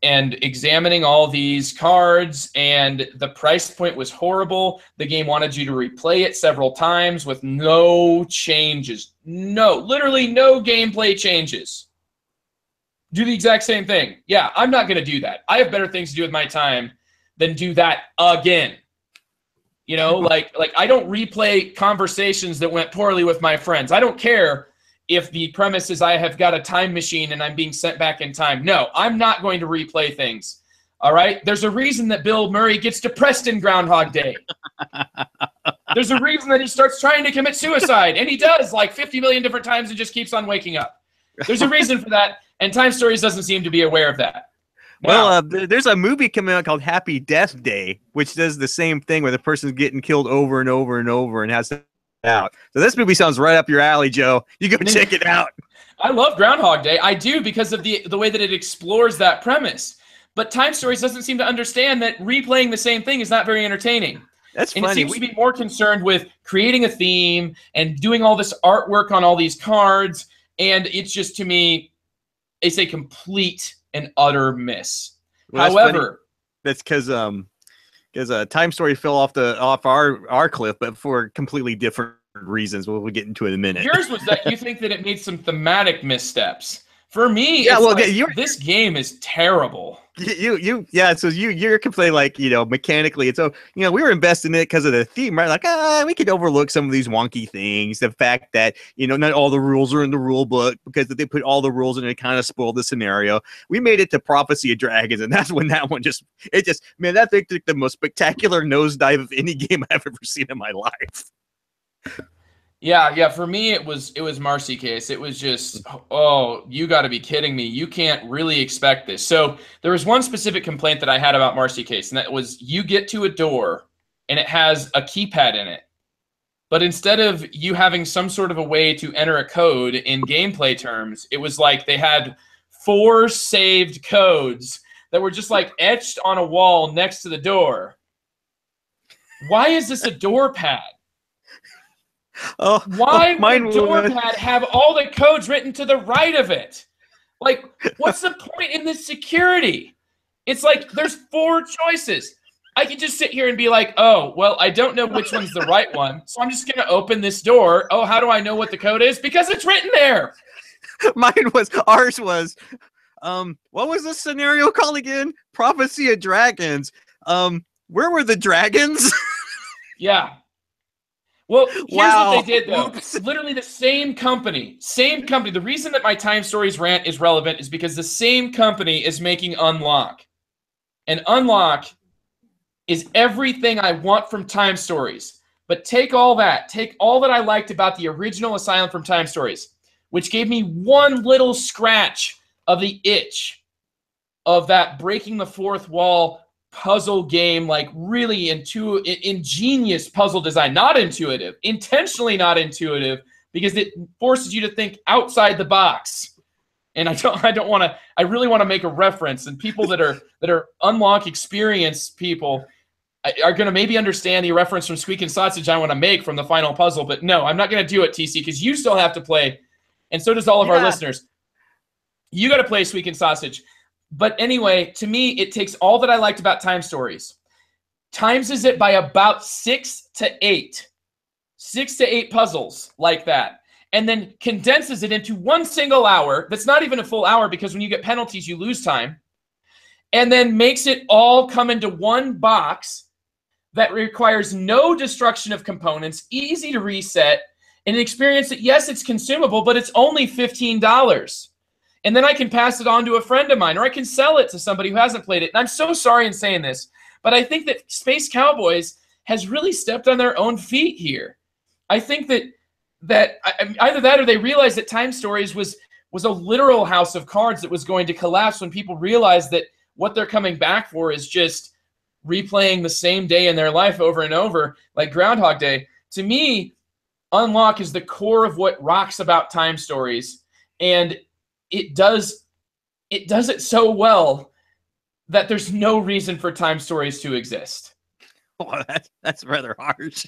and examining all these cards, and the price point was horrible. The game wanted you to replay it several times with no changes. No, literally no gameplay changes. Do the exact same thing. Yeah, I'm not going to do that. I have better things to do with my time than do that again. You know, like I don't replay conversations that went poorly with my friends. I don't care if the premise is I have got a time machine and I'm being sent back in time. No, I'm not going to replay things. All right? There's a reason that Bill Murray gets depressed in Groundhog Day. There's a reason that he starts trying to commit suicide, and he does like 50 million different times and just keeps on waking up. There's a reason for that, and Time Stories doesn't seem to be aware of that. Well, there's a movie coming out called Happy Death Day, which does the same thing where the person's getting killed over and over and over and has to out. So this movie sounds right up your alley, Joe. You go check it out. I love Groundhog Day. I do, because of the way that it explores that premise. But Time Stories doesn't seem to understand that replaying the same thing is not very entertaining. That's and funny. It seems to be more concerned with creating a theme and doing all this artwork on all these cards. And it's just, to me, it's a complete an utter miss. Well, that's However, that's because Time Story fell off our cliff, but for completely different reasons. We'll get into it in a minute. yours was that you think that it made some thematic missteps. For me, Yeah, it's well, like, this game is terrible. So you're complaining like, mechanically it's, we were invested in it because of the theme, right? Like, we could overlook some of these wonky things, the fact that not all the rules are in the rule book, because if they put all the rules in it kind of spoiled the scenario. We made it to Prophecy of Dragons, and that's when that one man, that thing took the most spectacular nosedive of any game I've ever seen in my life. Yeah. For me, it was Marcy Case. It was just, oh, you got to be kidding me. You can't really expect this. So there was one specific complaint that I had about Marcy Case, and that was you get to a door and it has a keypad in it. But instead of you having some sort of a way to enter a code in gameplay terms, it was like they had 4 saved codes that were just like etched on a wall next to the door. Why is this a door pad? Why would a door pad have all the codes written to the right of it? Like, what's the point in this security? It's like there's 4 choices. I could just sit here and be like, oh, well, I don't know which one's the right one, so I'm just going to open this door. Oh, how do I know what the code is? Because it's written there. Ours was, what was this scenario called again? Prophecy of Dragons. Where were the dragons? Yeah. Well, here's what they did, though. Oops. Literally the same company. The reason that my Time Stories rant is relevant is because the same company is making Unlock. And Unlock is everything I want from Time Stories. But take all that I liked about the original Asylum from Time Stories, which gave me one little scratch of the itch of that breaking the fourth wall puzzle game, like really ingenious puzzle design. Not intuitive, intentionally not intuitive, because it forces you to think outside the box. And I really want to make a reference, and people that are Unlock experience people are going to maybe understand the reference from Squeak and Sausage I want to make from the final puzzle. But no, I'm not going to do it, TC, because you still have to play, and so does all of our listeners. You got to play Squeak and Sausage. But anyway, to me, it takes all that I liked about Time Stories, times it by about 6 to 8 puzzles like that, and then condenses it into one single hour. That's not even a full hour, because when you get penalties, you lose time, and then makes it all come into one box that requires no destruction of components, easy to reset, and an experience that, yes, it's consumable, but it's only $15. And then I can pass it on to a friend of mine, or I can sell it to somebody who hasn't played it. And I'm so sorry in saying this, but I think that Space Cowboys has really stepped on their own feet here. I think that either that or they realized that Time Stories was a literal house of cards that was going to collapse when people realized that what they're coming back for is just replaying the same day in their life over and over, like Groundhog Day. To me, Unlock is the core of what rocks about Time Stories, and it does it so well that there's no reason for Time Stories to exist. Well, that's rather harsh.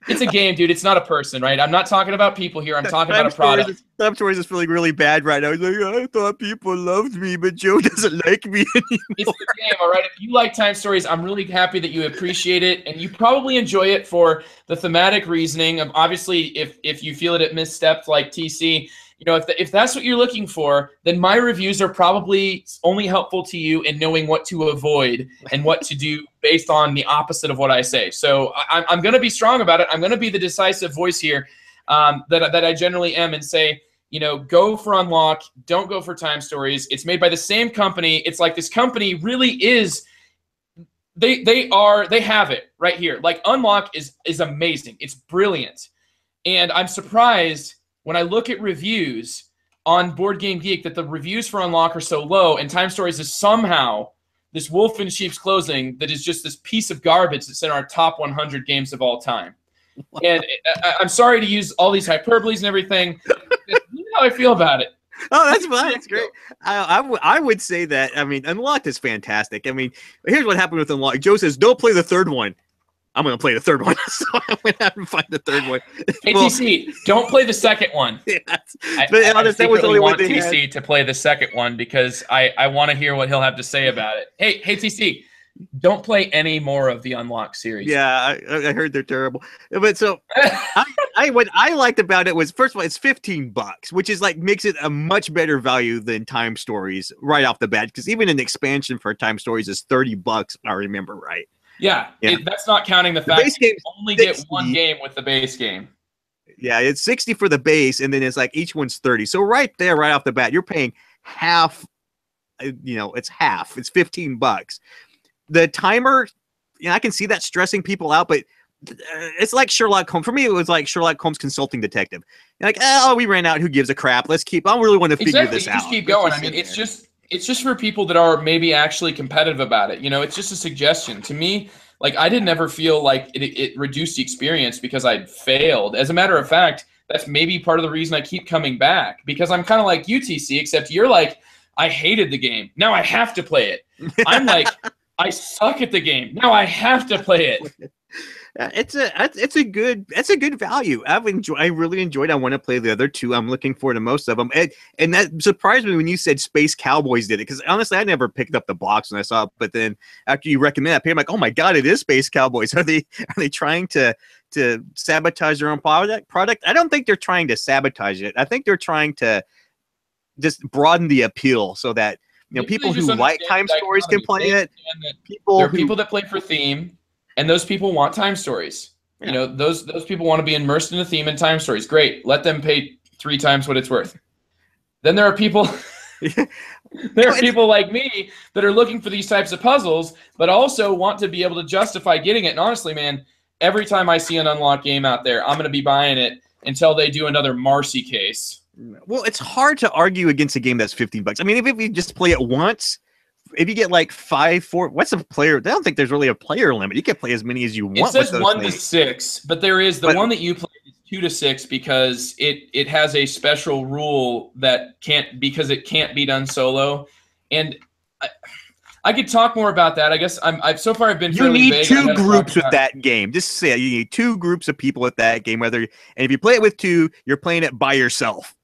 It's a game, dude. It's not a person, right? I'm not talking about people here. I'm talking about a product. Time Stories is feeling really bad right now. He's like, I thought people loved me, but Joe doesn't like me anymore. It's the game, all right? If you like Time Stories, I'm really happy that you appreciate it, and you probably enjoy it for the thematic reasoning of, obviously, if you feel it misstepped like TC, if that's what you're looking for, then my reviews are probably only helpful to you in knowing what to avoid and what to do based on the opposite of what I say. So I'm going to be strong about it. I'm going to be the decisive voice here that I generally am, and say, go for Unlock. Don't go for Time Stories. It's made by the same company. It's like this company really is. They have it right here. Like, Unlock is amazing. It's brilliant, and I'm surprised when I look at reviews on Board Game Geek that the reviews for Unlock are so low, and Time Stories is somehow this wolf in sheep's clothing that is just this piece of garbage that's in our top 100 games of all time. Wow. And I'm sorry to use all these hyperboles and everything. You know how I feel about it. Oh, that's fine. That's great. I would say that, Unlocked is fantastic. Here's what happened with Unlocked. Joe says, don't play the third one. I'm gonna play the third one. So I went out and find the third one. ATC, don't play the second one. Yeah, I that was the only one want they TC had. to play the second one because I want to hear what he'll have to say about it. Hey TC, don't play any more of the Unlock series. Yeah, I heard they're terrible. But so what I liked about it was, first of all, it's $15, which is like makes it a much better value than Time Stories right off the bat. Because even an expansion for Time Stories is $30, if I remember right. Yeah. That's not counting the fact base that you only 60. get one game with the base game. Yeah, it's 60 for the base, and then it's like each one's 30. So right there, right off the bat, you're paying half. It's half. It's $15. The timer, I can see that stressing people out, but it's like Sherlock Holmes. For me, it was like Sherlock Holmes consulting detective. You're like, oh, we ran out. Who gives a crap? Let's keep. I really want to figure this out. Just keep going. I mean, it's just for people that are maybe actually competitive about it. It's just a suggestion to me. Like, I didn't ever feel like it reduced the experience because I failed. As a matter of fact, that's maybe part of the reason I keep coming back, because I'm kind of like UTC, except you're like, I hated the game. Now I have to play it. I'm like, I suck at the game. Now I have to play it. It's a good value. I really enjoyed. I want to play the other two. I'm looking forward to most of them. And that surprised me when you said Space Cowboys did it, because honestly, I never picked up the box when I saw it. But then after you recommend that, I'm like, oh my god, it is Space Cowboys. Are they trying to sabotage their own product? I don't think they're trying to sabotage it. I think they're trying to just broaden the appeal so that people who like Time Stories can play it. There are people that play for theme. And those people want Time Stories. Yeah. Those people want to be immersed in the theme and Time Stories. Great. Let them pay 3 times what it's worth. Then there are people people like me that are looking for these types of puzzles, but also want to be able to justify getting it. And honestly, man, every time I see an unlocked game out there, I'm going to be buying it until they do another Marcy case. Well, it's hard to argue against a game that's $15. I mean, if you just play it once, if you get like 4, what's the player? I don't think there's really a player limit. You can play as many as you want. It says 1 to 6, but there is the one that you play is 2 to 6 because it has a special rule that can't be done solo. And I could talk more about that. I guess I've so far I've been. You need vague. 2 groups with that game. Just say you need 2 groups of people with that game. And if you play it with 2, you're playing it by yourself.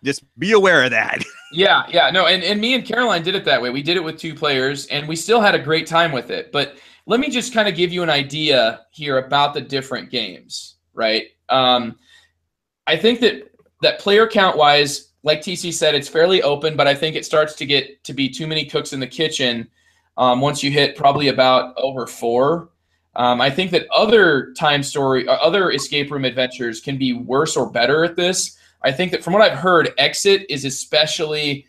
Just be aware of that. Yeah, no, and me and Caroline did it that way. We did it with 2 players, and we still had a great time with it. But let me just kind of give you an idea here about the different games, right? I think that player count-wise, like TC said, it's fairly open, but I think it starts to get to be too many cooks in the kitchen once you hit probably about over 4. I think that other other escape room adventures can be worse or better at this. I think that from what I've heard, Exit is especially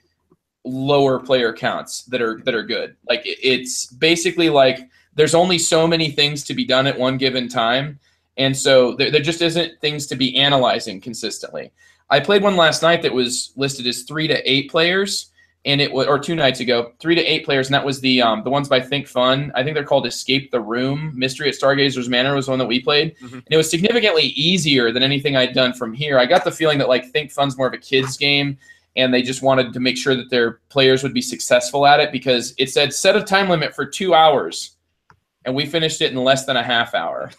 lower player counts that are good. Like it's basically like there's only so many things to be done at one given time, and so there just isn't things to be analyzing consistently. I played one last night that was listed as 3 to 8 players, and it was, or 2 nights ago, 3 to 8 players, and that was the ones by Think Fun. I think they're called Escape the Room. Mystery at Stargazer's Manor was one that we played, and it was significantly easier than anything I'd done from here. I got the feeling that like Think Fun's more of a kids game, and they just wanted to make sure that their players would be successful at it because it said set a time limit for 2 hours, and we finished it in less than a half hour.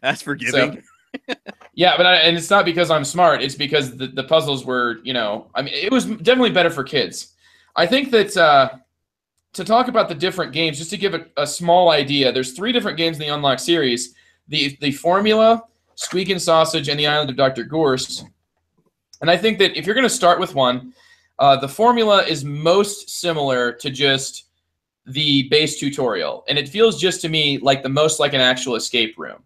That's forgiving. So, yeah, and it's not because I'm smart. It's because the puzzles were, I mean, it was definitely better for kids. I think that to talk about the different games, just to give a small idea, there's 3 different games in the Unlock series: the Formula, Squeak and Sausage, and the Island of Dr. Gorse. And I think that if you're going to start with one, the Formula is most similar to just the base tutorial, and it feels just to me like the most like an actual escape room.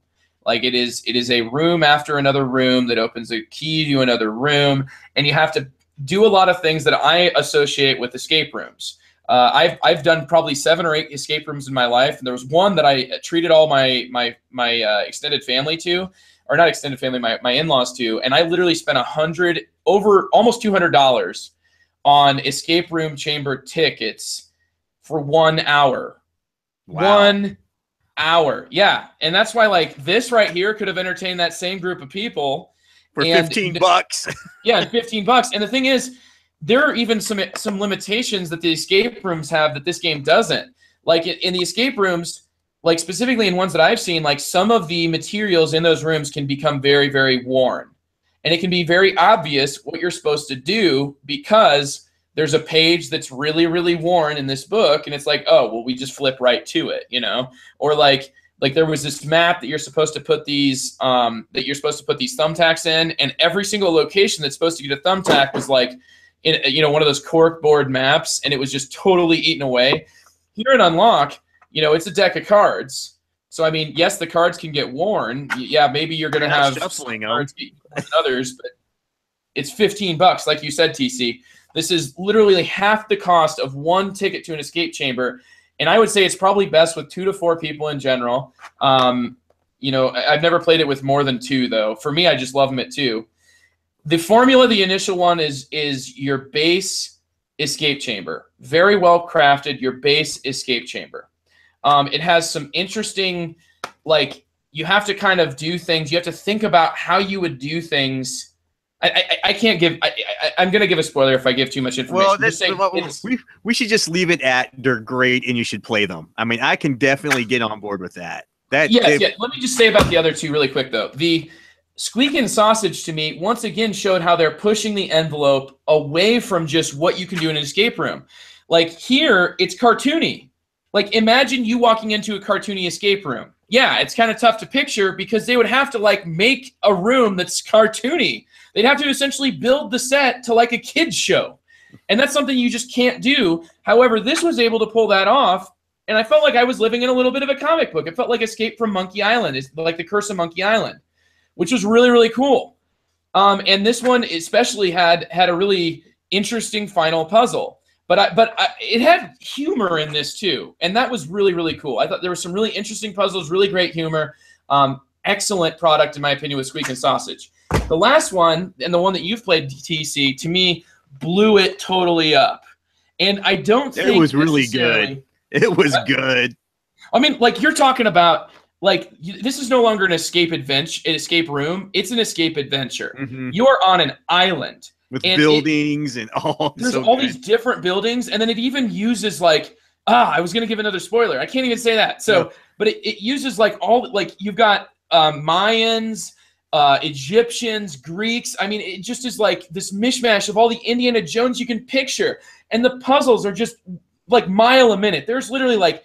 Like it is a room after another room that opens a key to another room, and you have to do a lot of things that I associate with escape rooms. I've done probably 7 or 8 escape rooms in my life, and there was one that I treated all my extended family to, or not extended family, my in-laws to, and I literally spent almost $200 on escape room chamber tickets for 1 hour. Wow. 1 hour, yeah, and that's why like this right here could have entertained that same group of people. For $15. Yeah, $15. And the thing is, there are even some limitations that the escape rooms have that this game doesn't. Like in the escape rooms, like specifically in ones that I've seen, like some of the materials in those rooms can become very, very worn. And it can be very obvious what you're supposed to do because there's a page that's really, really worn in this book. And it's like, oh, well, we just flip right to it, you know? Or like there was this map that you're supposed to put these thumbtacks in, and every single location that's supposed to get a thumbtack was like in, you know, one of those cork board maps, and it was just totally eaten away. Here at Unlock, you know, it's a deck of cards. So, I mean, yes, the cards can get worn. Yeah, maybe you're going to have shuffling cards get than others, but it's $15. Like you said, TC, this is literally half the cost of one ticket to an escape chamber. And I would say it's probably best with 2 to 4 people in general. You know, I've never played it with more than 2, though. For me, I just love them at 2. The formula, the initial one is your base escape chamber. Very well crafted, your base escape chamber. It has some interesting, like, you have to kind of do things. You have to think about how you would do things. I can't give. I'm going to give a spoiler if I give too much information. Well, we should just leave it at they're great and you should play them. I mean, I can definitely get on board with that. Yes. Let me just say about the other 2 really quick, though. The Squeak and Sausage, to me, once again showed how they're pushing the envelope away from just what you can do in an escape room. Like here, it's cartoony. Like imagine you walking into a cartoony escape room. Yeah, it's kind of tough to picture because they would have to like make a room that's cartoony. They'd have to essentially build the set to like a kid's show. And that's something you just can't do. However, this was able to pull that off. And I felt like I was living in a little bit of a comic book. It felt like Escape from Monkey Island. It's like The Curse of Monkey Island, which was really, really cool. And this one especially had a really interesting final puzzle. But it had humor in this too, and that was really, really cool. I thought there were some really interesting puzzles, really great humor. Excellent product, in my opinion, with Squeak and Sausage. The last one, and the one that you've played, TC, to me, blew it totally up. And I don't think it was really good. It was good. I mean, like you're talking about, like this is no longer an escape room. It's an escape adventure. Mm-hmm. You are on an island. With buildings and all. There's all these different buildings, and then it even uses like I was gonna give another spoiler. I can't even say that. So, no. But it uses like you've got Mayans, Egyptians, Greeks. I mean, it just is like this mishmash of all the Indiana Jones you can picture, and the puzzles are just like mile a minute. There's literally like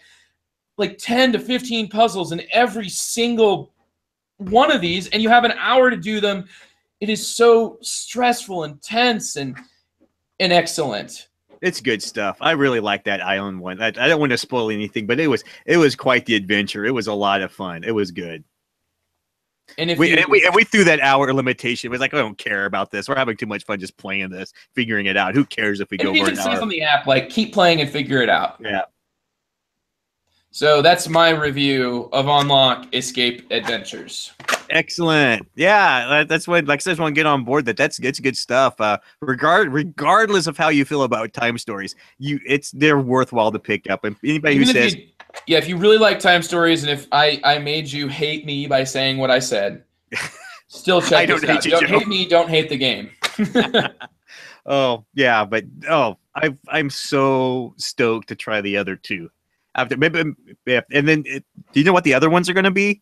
10 to 15 puzzles in every single one of these, and you have an hour to do them. It is so stressful, intense, and excellent. It's good stuff. I really like that island one. I don't want to spoil anything, but it was quite the adventure. It was a lot of fun. It was good. And we threw that hour limitation. It was like, I don't care about this. We're having too much fun just playing this, figuring it out. Who cares if we go over an hour? It even says on the app, like, keep playing and figure it out. Yeah. So that's my review of Unlock Escape Adventures. Excellent. Yeah, that's what, like I said, I want to get on board it's good stuff. Regardless of how you feel about time stories, they're worthwhile to pick up. And anybody who says, if you really like time stories, and if I made you hate me by saying what I said, still check this out. Don't hate me, don't hate the game. Oh yeah, but I'm so stoked to try the other 2. After maybe, and then do you know what the other ones are going to be?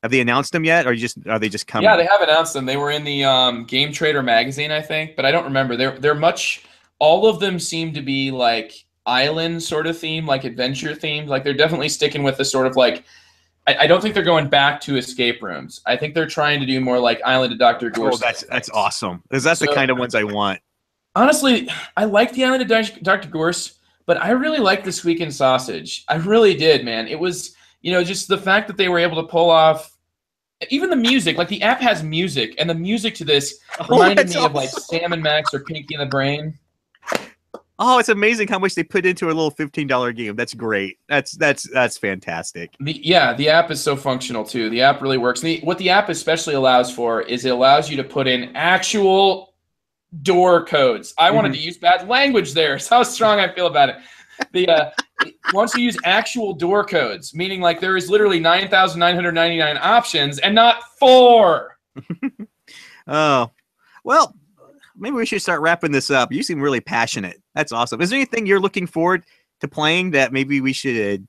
Have they announced them yet, or are they just coming? Yeah, they have announced them. They were in the Game Trader magazine, I think, but I don't remember. They're much. All of them seem to be like island sort of theme, like adventure themed. Like they're definitely sticking with the sort of like. I don't think they're going back to escape rooms. I think they're trying to do more like Island of Dr. Gorse. Oh, that's awesome. Because that's the kind of ones I want. Honestly, I like the Island of Dr. Gorse. But I really liked the Squeak and Sausage. I really did, man. It was, just the fact that they were able to pull off even the music. Like the app has music, and the music to this reminded me of like Sam and Max or Pinky and the Brain. Oh, it's amazing how much they put into a little $15 game. That's great. That's fantastic. The app is so functional too. The app really works. What the app especially allows for is it allows you to put in actual door codes. I wanted to use bad language there. That's how strong I feel about it. Once you use actual door codes, meaning like there is literally 9,999 options and not 4. Oh, well, maybe we should start wrapping this up. You seem really passionate. That's awesome. Is there anything you're looking forward to playing that maybe we should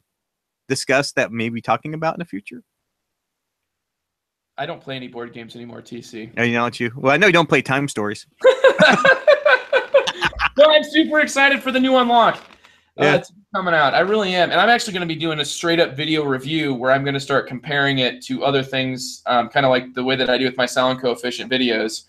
discuss that maybe talking about in the future? I don't play any board games anymore, TC. No, you don't you? Well, I know you don't play Time Stories. No, I'm super excited for the new unlock. Yeah. It's coming out. I really am. And I'm actually going to be doing a straight up video review where I'm going to start comparing it to other things, kind of like the way that I do with my silent coefficient videos.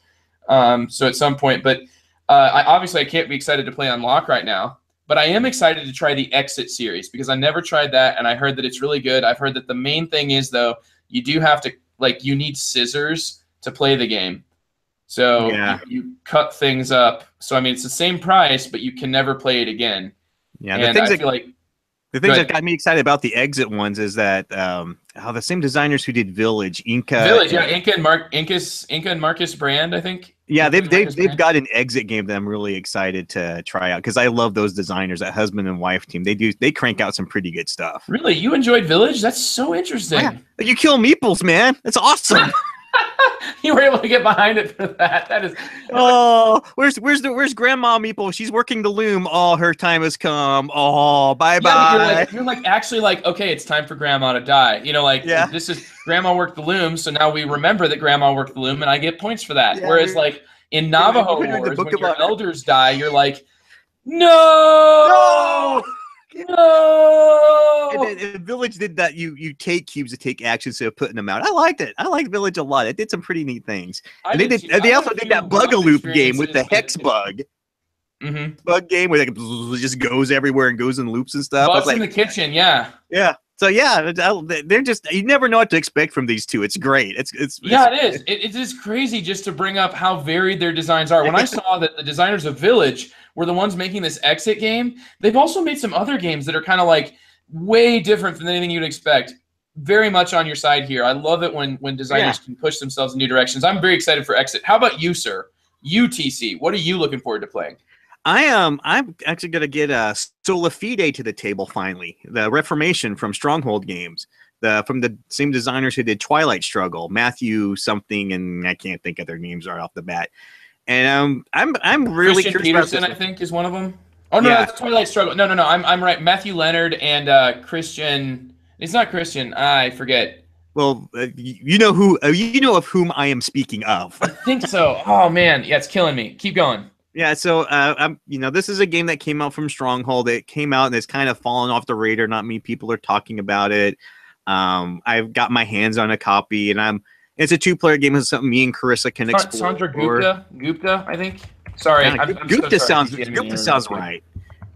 So at some point, but obviously I can't be excited to play Unlock right now, but I am excited to try the Exit series because I never tried that and I heard that it's really good. I've heard that the main thing is, though, you do have to, like, you need scissors to play the game. So Yeah. you cut things up. So, I mean, it's the same price, but you can never play it again. Yeah, and I feel like the things that got me excited about the Exit ones is that the same designers who did Village, Inca, Inca and Marcus Brand, I think. Yeah, Inca they've got an Exit game that I'm really excited to try out because I love those designers, that husband and wife team. They crank out some pretty good stuff. Really, you enjoyed Village? That's so interesting. Yeah. You kill meeples, man. That's awesome. You were able to get behind it for that. That is. Oh, where's Grandma Meeple? She's working the loom. Oh, her time has come. Oh, bye bye. You're like actually like, okay, it's time for Grandma to die. You know, like this is Grandma worked the loom, so now we remember that Grandma worked the loom, and I get points for that. Yeah, whereas like in Navajo Wars, when your elders die, you're like, no. No. And Village did that. You take cubes to take action instead of putting them out. I liked it. I liked Village a lot. It did some pretty neat things. And they also did that Bug-a-Loop game with the hex bug. Bug game where it just goes everywhere and goes in loops and stuff. Bugs in the kitchen, yeah. Yeah. So yeah, they're just, you never know what to expect from these two. It's great. It is. It is crazy just to bring up how varied their designs are. When I saw that the designers of Village were the ones making this Exit game, they've also made some other games that are kind of like way different than anything you'd expect. Very much on your side here. I love it when designers can push themselves in new directions. I'm very excited for Exit. How about you, sir? UTC, what are you looking forward to playing? I'm actually going to get Sola Fide to the table finally. The Reformation from Stronghold Games, from the same designers who did Twilight Struggle, Matthew something, and I can't think of their names right off the bat. And I'm really Christian curious Peterson, I think, is one of them. Oh no, that's Twilight Struggle. No, I'm right. Matthew Leonard and Christian. It's not Christian. I forget. Well, you know of whom I am speaking of. I think so. Oh man, yeah, it's killing me. Keep going. Yeah, so this is a game that came out from Stronghold. It came out and it's kind of fallen off the radar. Not many people are talking about it. I've got my hands on a copy, and it's a 2-player game. It's something me and Carissa can explore. Sandra Gupta, I think. Sorry, yeah, Gupta sounds right.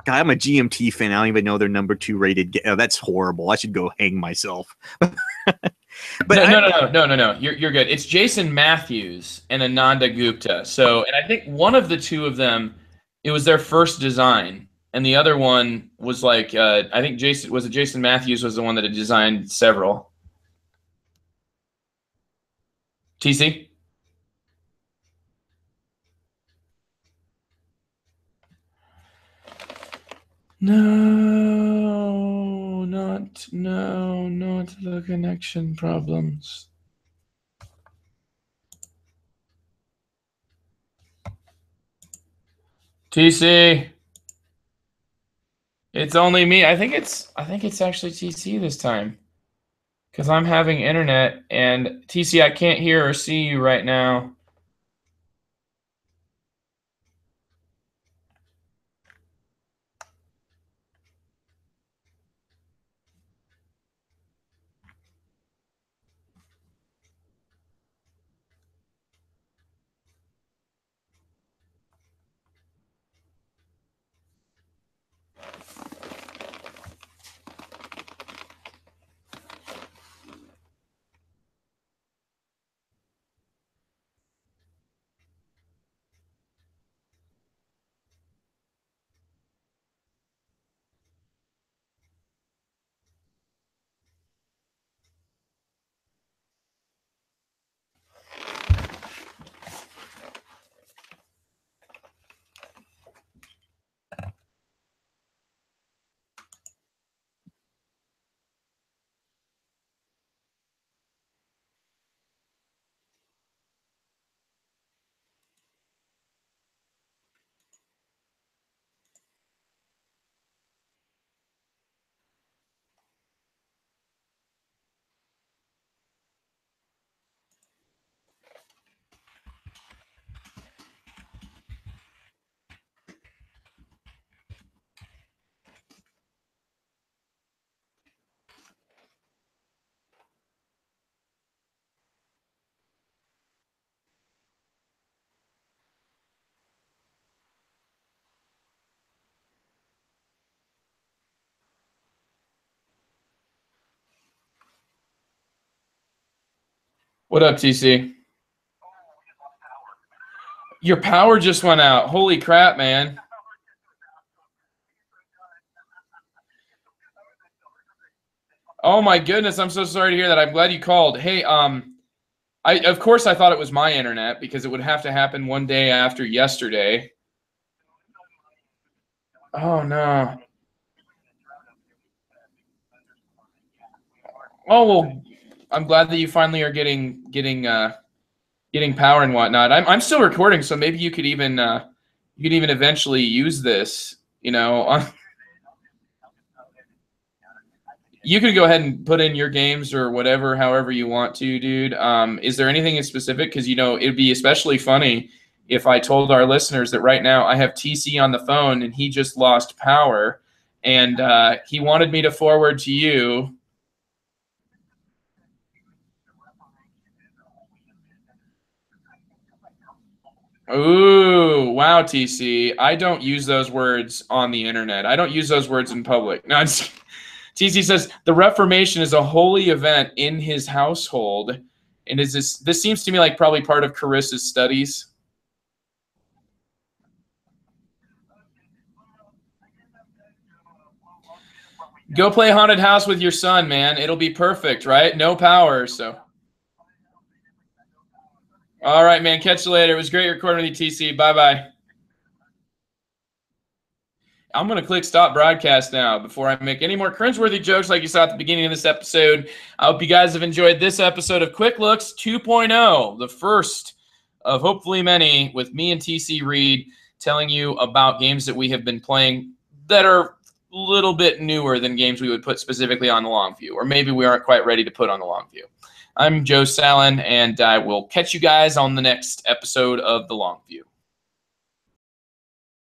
God, I'm a GMT fan. I don't even know their number 2 rated game. Oh, that's horrible. I should go hang myself. But no. You're good. It's Jason Matthews and Ananda Gupta. So, and I think one of the two of them, it was their first design, and the other one was like, I think Jason Matthews was the one that had designed several. TC. No, not the connection problems. TC. It's only me. I think it's actually TC this time. Because I'm having internet, and TC, I can't hear or see you right now. What up, TC? Your power just went out. Holy crap, man. Oh my goodness, I'm so sorry to hear that. I'm glad you called. Hey, of course I thought it was my internet because it would have to happen one day after yesterday. Oh no. Oh well, I'm glad that you finally are getting power and whatnot. I'm still recording, so maybe you could even eventually use this. You know, you can go ahead and put in your games or whatever, however you want to, dude. Is there anything in specific? Because, you know, it'd be especially funny if I told our listeners that right now I have TC on the phone and he just lost power and he wanted me to forward to you. Ooh, wow, TC. I don't use those words on the internet. I don't use those words in public. No, TC says the Reformation is a holy event in his household, and is this seems to me like probably part of Carissa's studies. Go play Haunted House with your son, man. It'll be perfect, right? No power, so. All right, man. Catch you later. It was great recording with you, TC. Bye-bye. I'm going to click stop broadcast now before I make any more cringeworthy jokes like you saw at the beginning of this episode. I hope you guys have enjoyed this episode of Quick Looks 2.0, the first of hopefully many, with me and TC Reed telling you about games that we have been playing that are a little bit newer than games we would put specifically on the long view, or maybe we aren't quite ready to put on the long view. I'm Joe Sallin, and I will catch you guys on the next episode of the long view.